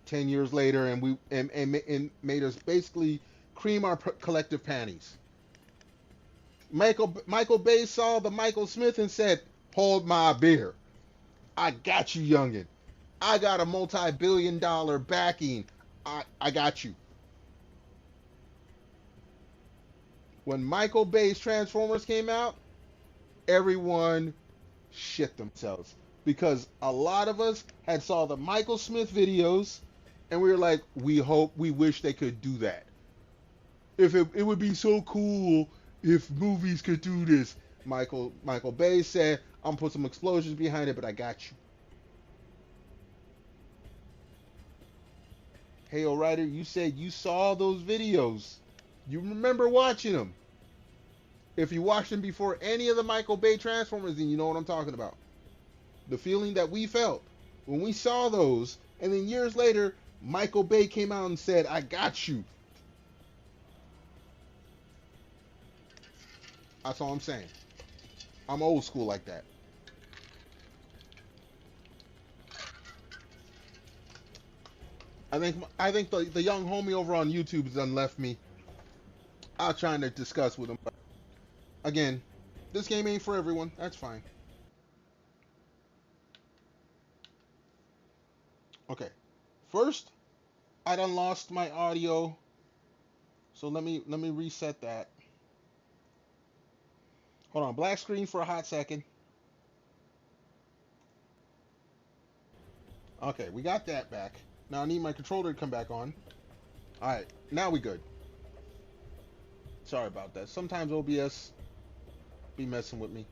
10 years later and made us basically cream our collective panties. Michael Bay saw the Michael Smith and said, hold my beer. I got you, youngin'. I got a multi-billion-dollar backing. I got you. When Michael Bay's Transformers came out, everyone shit themselves. Because a lot of us had saw the Michael Smith videos, and we were like, we wish they could do that. If it would be so cool if movies could do this. Michael Bay said, I'm gonna put some explosions behind it, but I got you. Hey, O'Rider, you said you saw those videos. You remember watching them. If you watched them before any of the Michael Bay Transformers, then you know what I'm talking about. The feeling that we felt when we saw those, and then years later, Michael Bay came out and said, I got you. That's all I'm saying. I'm old school like that. I think the young homie over on YouTube has done left me. I'm trying to discuss with him. But again, this game ain't for everyone. That's fine. Okay. First, I done lost my audio. So let me reset that. Hold on, black screen for a hot second. Okay, we got that back. Now I need my controller to come back on. Alright, now we good. Sorry about that. Sometimes OBS be messing with me.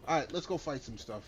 Alright, let's go fight some stuff.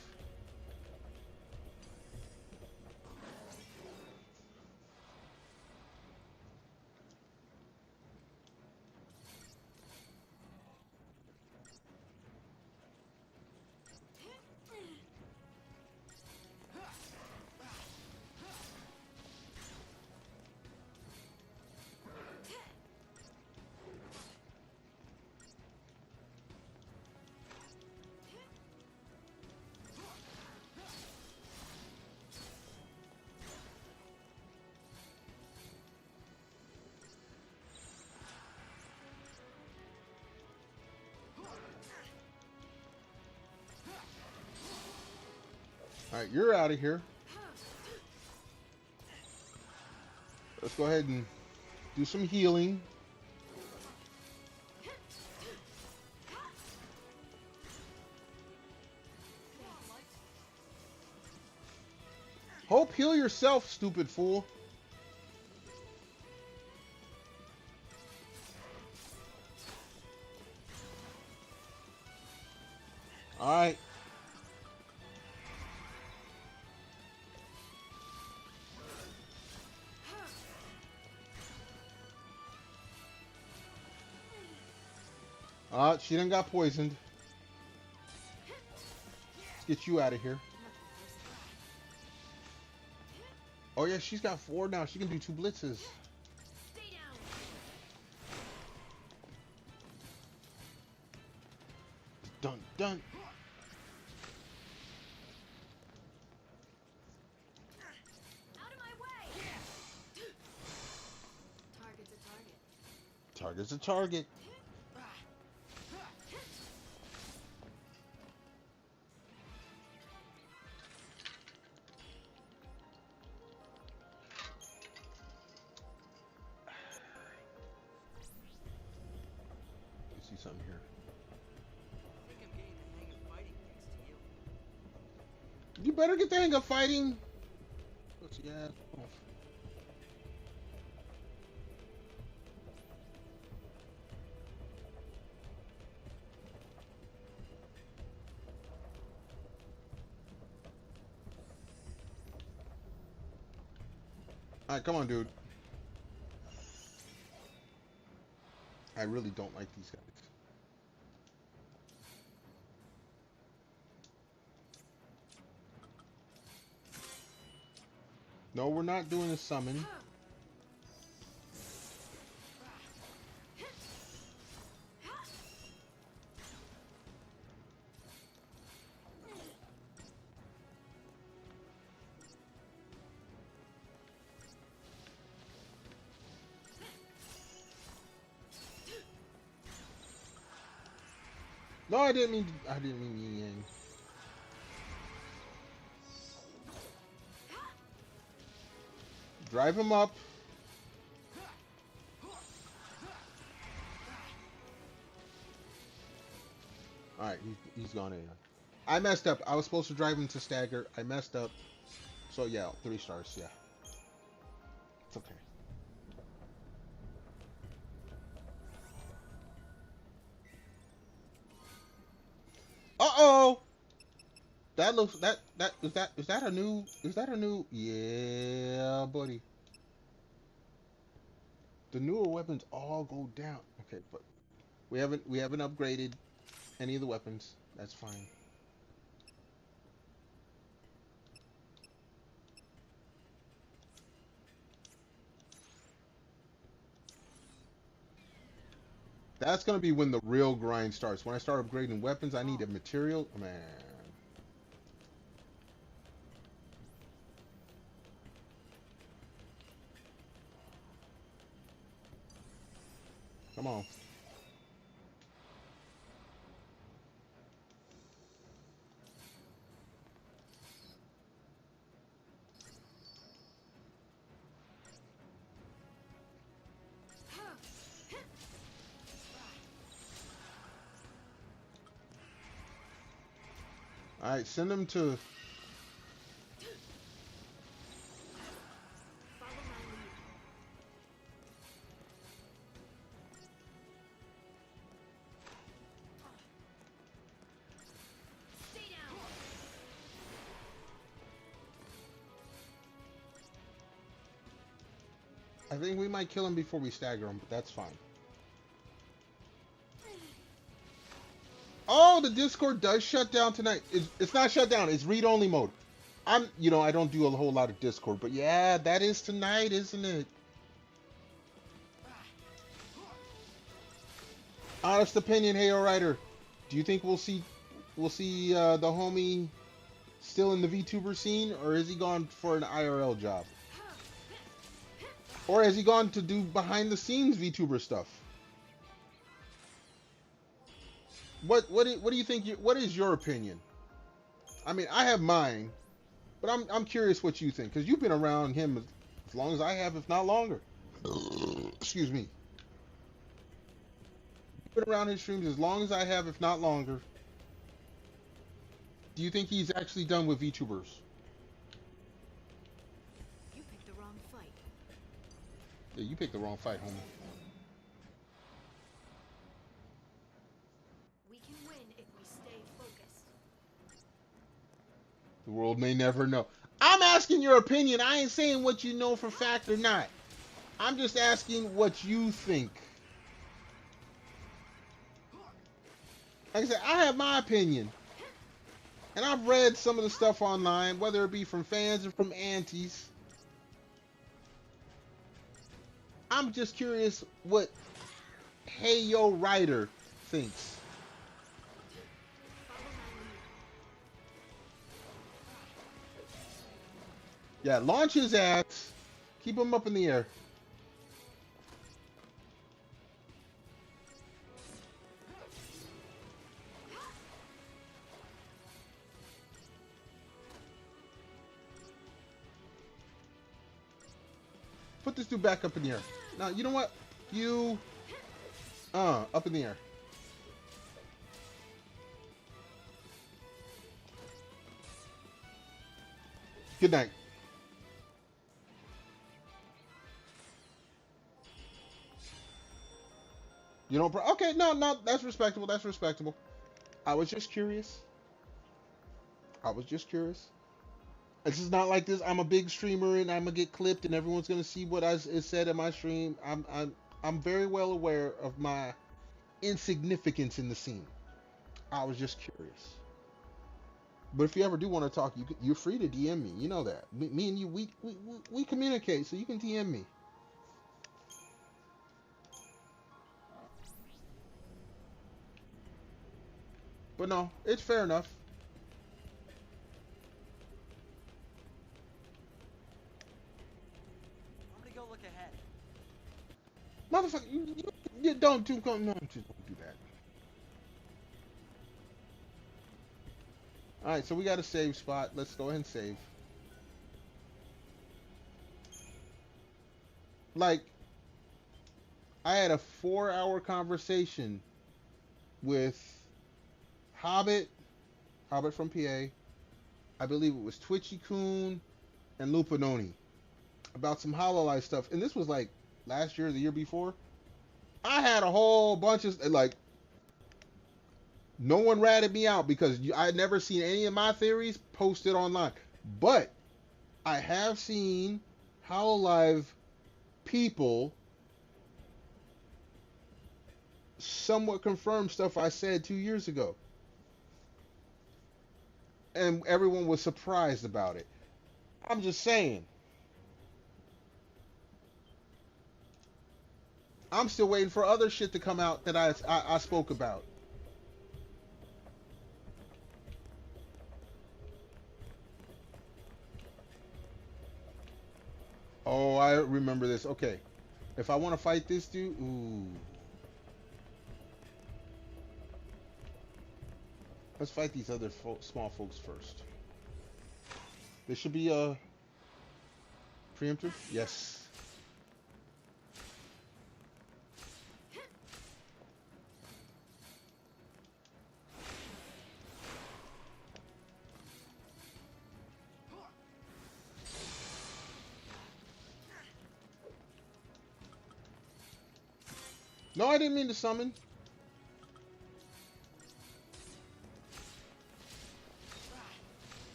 Alright, you're out of here. Let's go ahead and do some healing. Hope, heal yourself, stupid fool. Alright. She done got poisoned. Let's get you out of here. Oh yeah, she's got 4 now. She can do 2 blitzes. Dun dun. Out of my way! Target's a target. Target's a target. See something here. I think I'm getting the hang of fighting thanks to you. You better get the hang of fighting. Let's see. Yeah. Oh. All right, come on, dude. I really don't like these guys. No, we're not doing a summon. No, I didn't mean yin yang. Drive him up. Alright, he's gone anyway. I messed up. I was supposed to drive him to stagger. I messed up. So yeah, 3 stars, yeah. It's okay. Uh-oh! That looks is that a new yeah, buddy. The newer weapons all go down. Okay, but we haven't upgraded any of the weapons. That's fine. That's gonna be when the real grind starts. When I start upgrading weapons, I need a material. Man. Come on. All right, send them to. I think we might kill him before we stagger him, but that's fine. Oh, the Discord does shut down tonight. It's not shut down. It's read-only mode. I don't do a whole lot of Discord, but yeah, that is tonight, isn't it? Honest opinion, hey, Rider. Do you think we'll see the homie still in the VTuber scene, or is he gone for an IRL job? Or has he gone to do behind-the-scenes VTuber stuff? What do you think? What is your opinion? I mean, I have mine, but I'm curious what you think, because you've been around him As long as I have, if not longer. Excuse me. Been around his streams as long as I have, if not longer. Do you think he's actually done with VTubers? You picked the wrong fight. Yeah, you picked the wrong fight, homie. We can win if we stay focused. The world may never know. I'm asking your opinion. I ain't saying what you know for fact or not. I'm just asking what you think. Like I said, I have my opinion. And I've read some of the stuff online, whether it be from fans or from aunties. I'm just curious what Hey Yo Ryder thinks. Yeah, launch his ass. Keep him up in the air. Put this dude back up in the air. Now, you know what? You... up in the air. Good night. You don't... Okay, no, that's respectable. That's respectable. I was just curious. This is not like this. I'm a big streamer and I'm gonna get clipped and everyone's gonna see what is said in my stream. I'm very well aware of my insignificance in the scene. I was just curious. But if you ever do want to talk, you're free to DM me. You know that. Me and you, we communicate, so you can DM me. But no, it's fair enough. I'm gonna go look ahead. Motherfucker, you don't do that. Alright, so we got a save spot. Let's go ahead and save. Like, I had a 4-hour conversation with Hobbit from PA, I believe it was Twitchy Coon, and Lupinoni, about some HoloLive stuff. And this was like last year or the year before. I had a whole bunch of, like, no one ratted me out because I had never seen any of my theories posted online. But I have seen HoloLive people somewhat confirm stuff I said 2 years ago. And everyone was surprised about it. I'm just saying. I'm still waiting for other shit to come out that I spoke about. Oh, I remember this. Okay. If I want to fight this dude, ooh. Let's fight these other small folks first. This should be a preemptive? Yes. No, I didn't mean to summon.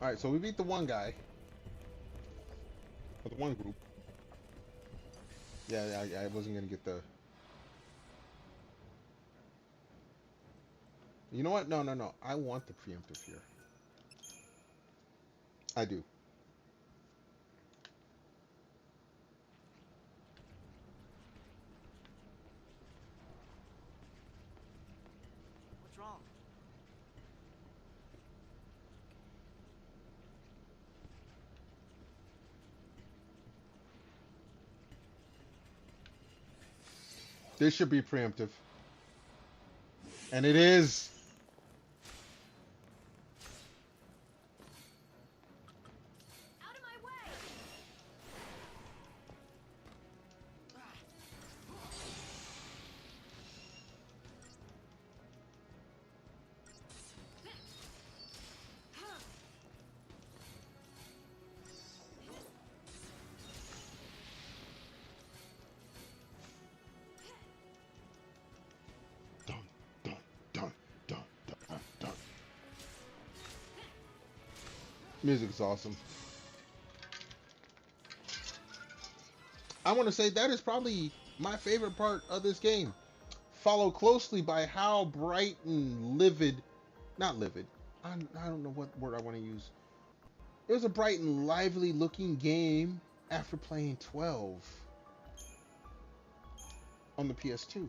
Alright, so we beat the one guy. Or the one group. Yeah, I wasn't gonna get the... You know what? No. I want the preemptive here. I do. What's This should be preemptive. And it is. Out of my way! Dun, dun, dun, dun, dun, dun. Music is awesome. I want to say that is probably my favorite part of this game. Followed closely by how bright and livid, not livid, I don't know what word I want to use. It was a bright and lively looking game after playing 12 on the PS2.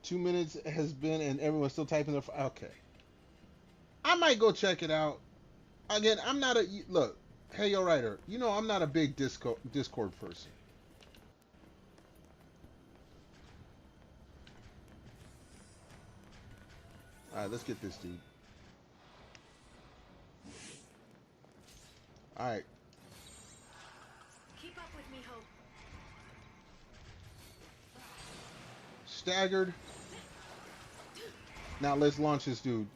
2 minutes has been and everyone's still typing their... Okay. I might go check it out. Again, I'm not a... Look, hey, yo, writer, you know I'm not a big Discord person. Alright, let's get this dude. Alright. Keep up with me, Hope. Staggered. Now let's launch this dude.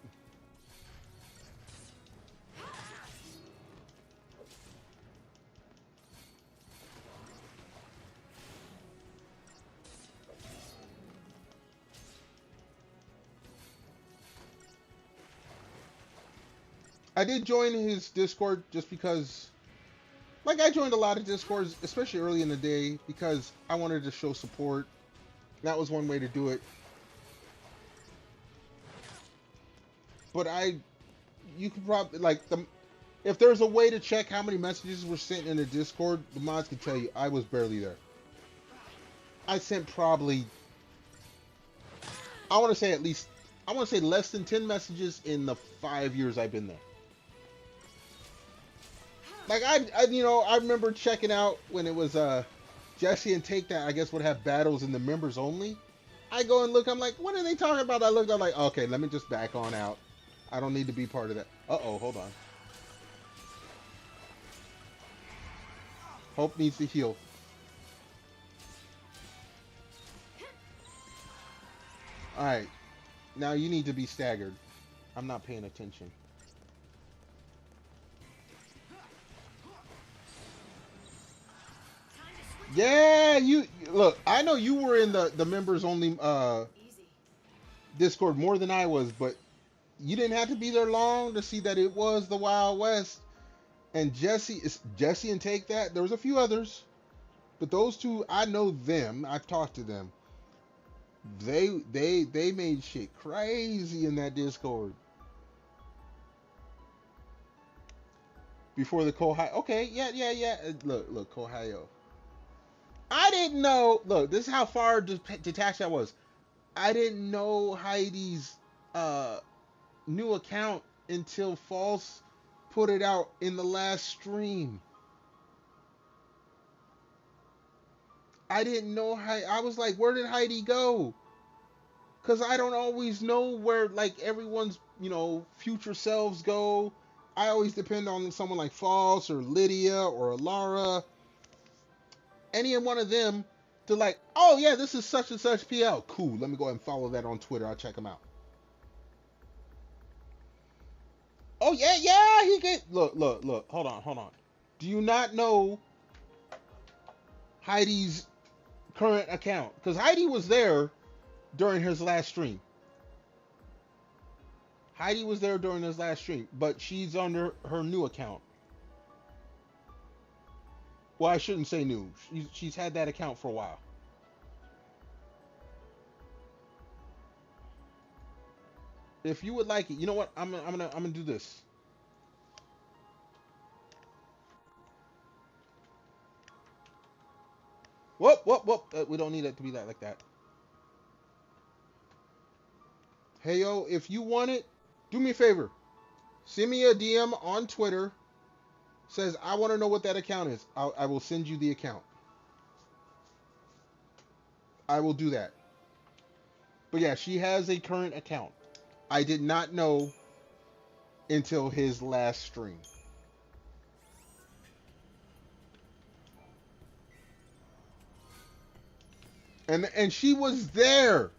I did join his Discord just because, like, I joined a lot of Discords, especially early in the day, because I wanted to show support. That was one way to do it. But you could probably, like, if there's a way to check how many messages were sent in the Discord, the mods can tell you I was barely there. I sent probably, I want to say less than 10 messages in the 5 years I've been there. Like, I remember checking out when it was, Jesse and Take That, I guess, would have battles in the members only. I go and look, I'm like, what are they talking about? I looked, I'm like, okay, let me just back on out. I don't need to be part of that. Uh-oh, hold on. Hope needs to heal. Alright. Now you need to be staggered. I'm not paying attention. Yeah, look, I know you were in the members only Discord more than I was, but you didn't have to be there long to see that it was the Wild West. And Jesse and Take That. There was a few others, but those two, I know them. I've talked to them. They made shit crazy in that Discord. Before the Kohio. Okay, yeah. Look, Kohio. I didn't know. Look, this is how far detached I was. I didn't know Heidi's new account until False put it out in the last stream. I didn't know I was like, where did Heidi go? Because I don't always know where, like, everyone's, future selves go. I always depend on someone like False or Lydia or Lara. Any one of them to, like, oh yeah, this is such and such PL. Cool, let me go ahead and follow that on Twitter. I'll check him out. Oh yeah, he get look. Hold on. Do you not know Heidi's current account? Because Heidi was there during his last stream. But she's under her new account. Well, I shouldn't say new. She's had that account for a while. If you would like it, you know what? I'm gonna do this. Whoop. We don't need it to be like that. Hey yo, if you want it, do me a favor. Send me a DM on Twitter. Says I want to know what that account is. I will send you the account. I will do that. But yeah, she has a current account. I did not know until his last stream. And she was there.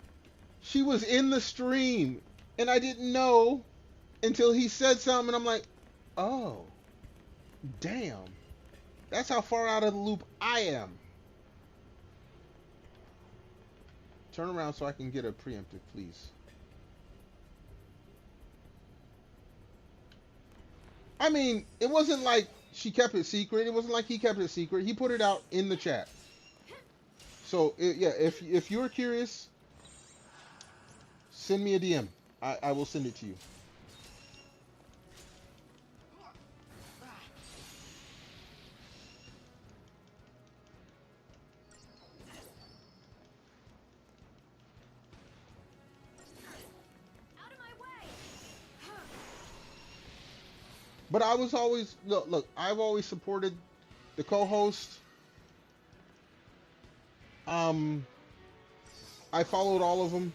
She was in the stream. And I didn't know until he said something. And I'm like, oh, damn. That's how far out of the loop I am. Turn around so I can get a preemptive, please. I mean, it wasn't like she kept it secret. It wasn't like he kept it secret. He put it out in the chat. So, yeah, if you're curious, send me a DM. I will send it to you. But I was always, look, I've always supported the co-host. I followed all of them.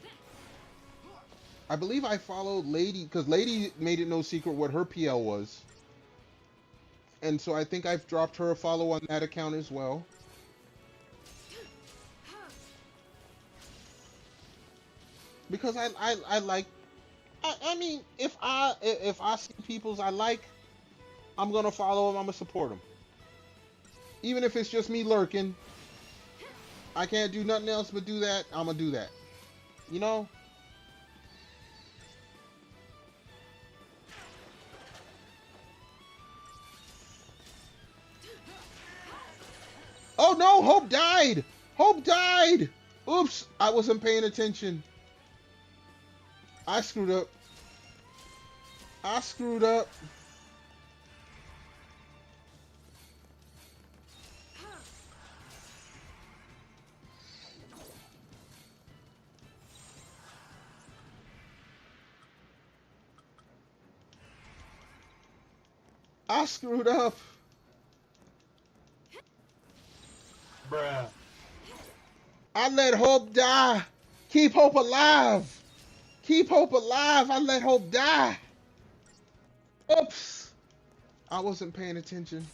I believe I followed Lady, because Lady made it no secret what her PL was. And so I think I've dropped her a follow on that account as well. Because I like, I mean, if I see people's I like, I'm gonna follow them. I'm gonna support them, even if it's just me lurking. I can't do nothing else but do that. I'm gonna do that. You know. Oh no! Hope died. Hope died. Oops! I wasn't paying attention. I screwed up. I screwed up. I screwed up. Bruh. I let hope die. Keep hope alive. Keep hope alive. I let hope die. Oops. I wasn't paying attention.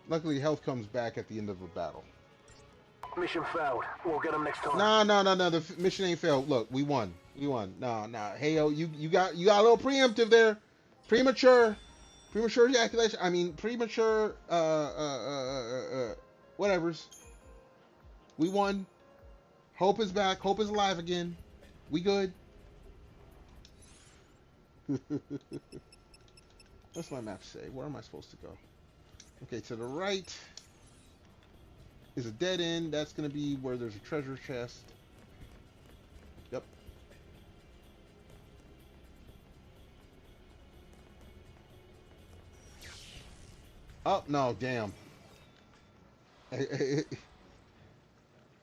Luckily, health comes back at the end of a battle. Mission failed. We'll get them next time. No. The mission ain't failed. Look, we won. We won. No. Hey, yo, you got a little preemptive there. Premature ejaculation. I mean, premature. Whatever's. We won. Hope is back. Hope is alive again. We good. What's my map say? Where am I supposed to go? Okay, to the right is a dead end. That's going to be where there's a treasure chest. Yep. Oh, no, damn.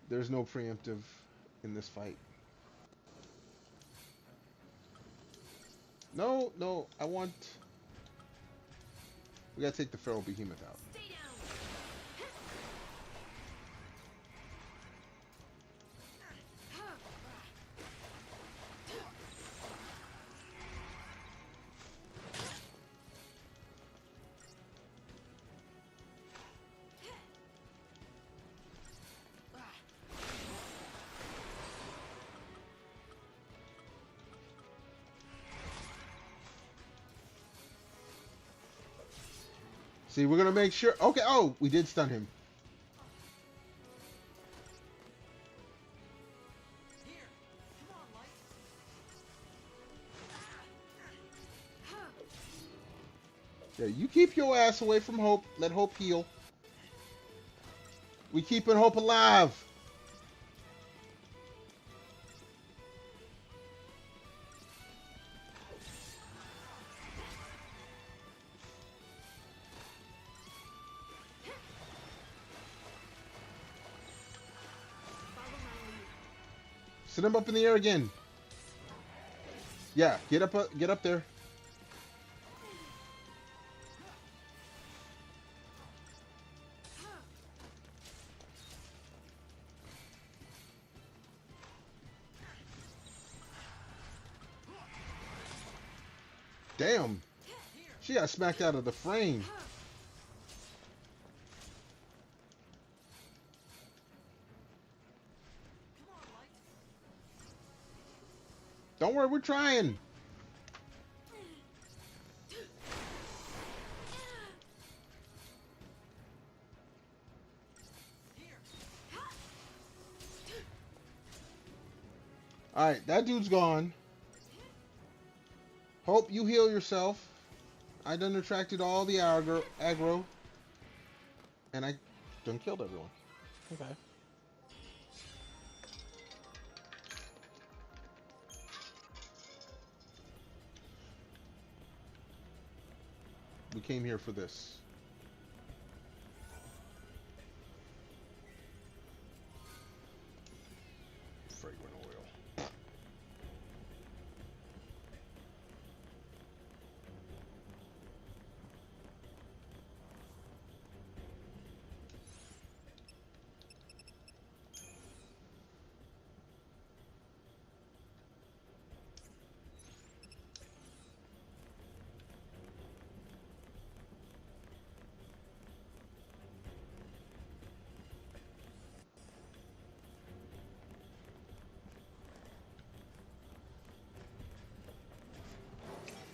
There's no preemptive in this fight. No, I want... We gotta take the feral behemoth out. See, we're gonna make sure. Okay. Oh, we did stun him. Yeah, you keep your ass away from Hope. Let Hope heal. We keeping Hope alive. Send him up in the air again. Yeah, get up there. Damn. She got smacked out of the frame. Don't worry, we're trying. Alright, that dude's gone. Hope you heal yourself. I done attracted all the aggro. And I done killed everyone. Okay. We came here for this. Fragrant oil.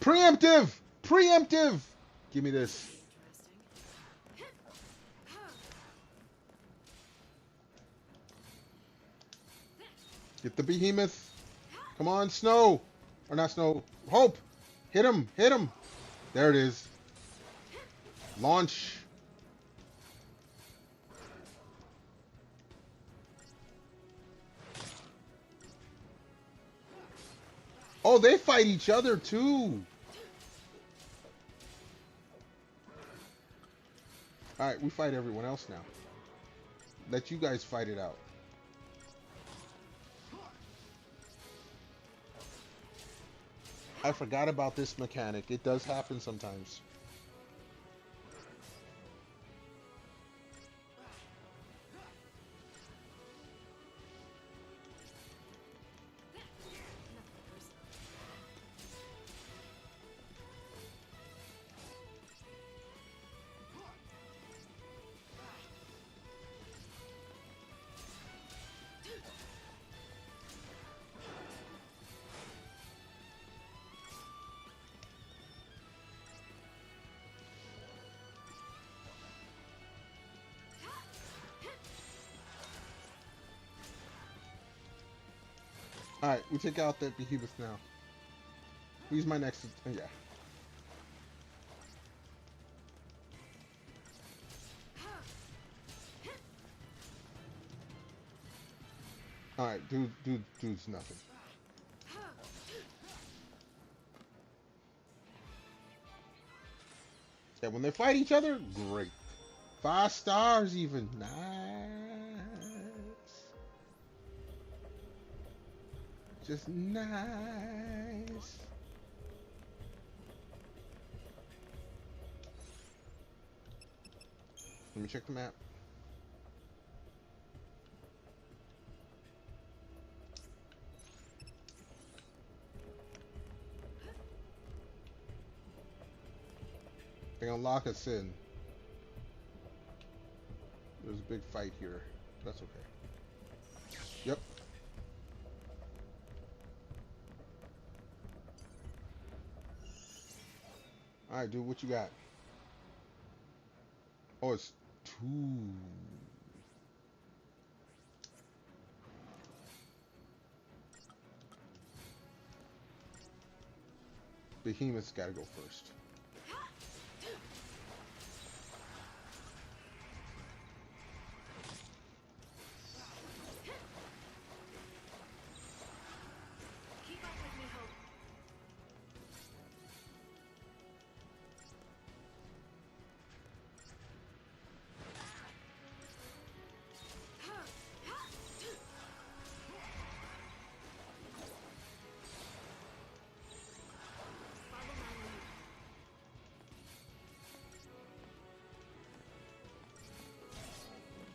Preemptive! Preemptive! Give me this. Get the behemoth. Come on, Snow. Or not Snow. Hope. Hit him. Hit him. There it is. Launch. Oh, they fight each other too. Alright, we fight everyone else now. Let you guys fight it out. I forgot about this mechanic. It does happen sometimes. Alright, we take out that behemoth now. He's my next... yeah. Alright, dude's nothing. Yeah, when they fight each other, great. 5 stars even. Nice. Just nice. Let me check the map. They're gonna lock us in. There's a big fight here. That's okay. Yep. Alright, dude, what you got? Oh, it's 2. Behemoth's gotta go first.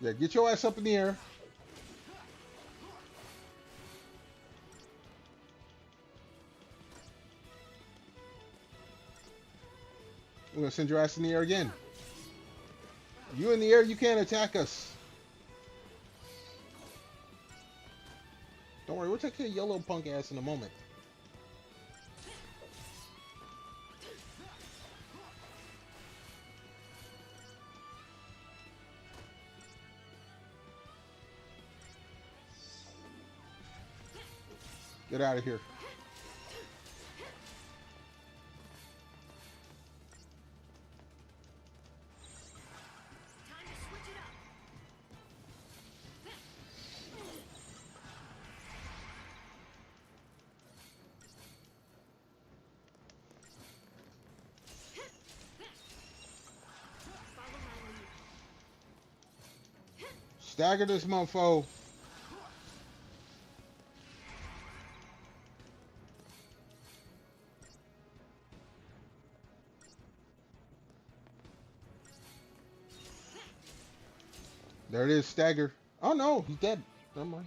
Yeah, get your ass up in the air. We're gonna send your ass in the air again. You in the air, you can't attack us. Don't worry, we'll take care of yellow punk ass in a moment. Get out of here. Time to switch it up. Follow my lead. Stagger this mofo. There it is, stagger. Oh no, he's dead. Never mind.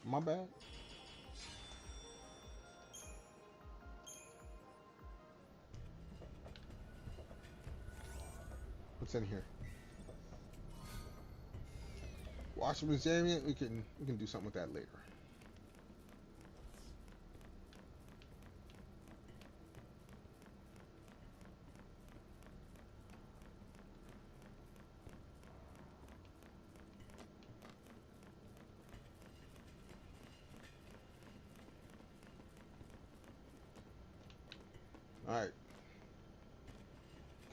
My bad. What's in here? Washington Museum. We can do something with that later. All right.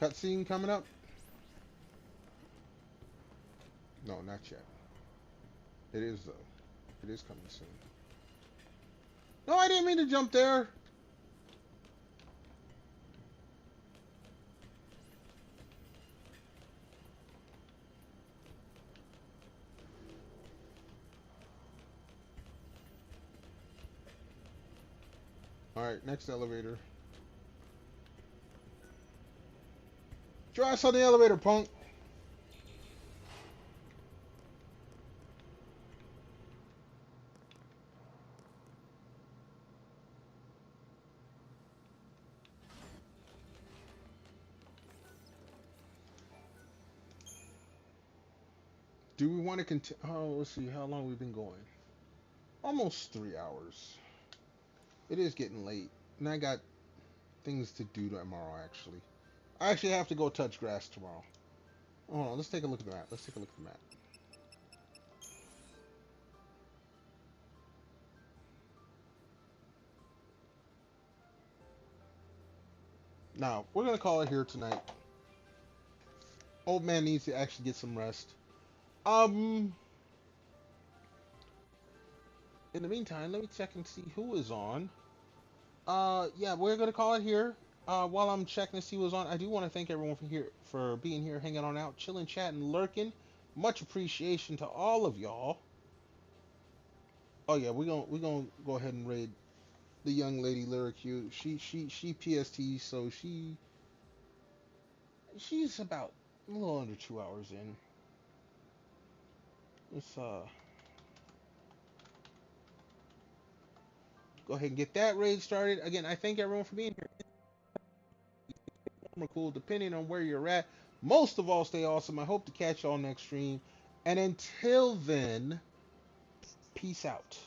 Cutscene coming up. No, not yet. It is though. It is coming soon. No, I didn't mean to jump there. All right, next elevator. Try us on the elevator, punk. Do we want to continue? Oh, let's see how long we've been going. Almost 3 hours. It is getting late, and I got things to do tomorrow, actually. I actually have to go touch grass tomorrow. Hold on, let's take a look at the map. Let's take a look at the map. Now, we're going to call it here tonight. Old man needs to actually get some rest. In the meantime, let me check and see who is on. Yeah, we're going to call it here. While I'm checking to see who's on, I do want to thank everyone for being here, hanging on out, chilling, chatting, lurking. Much appreciation to all of y'all. Oh yeah, we're gonna go ahead and raid the young lady Lyricu. She PST, so she's about a little under 2 hours in. Let's go ahead and get that raid started. Again, I thank everyone for being here. Cool, depending on where you're at. Most of all, stay awesome. I hope to catch y'all next stream. And until then, peace out.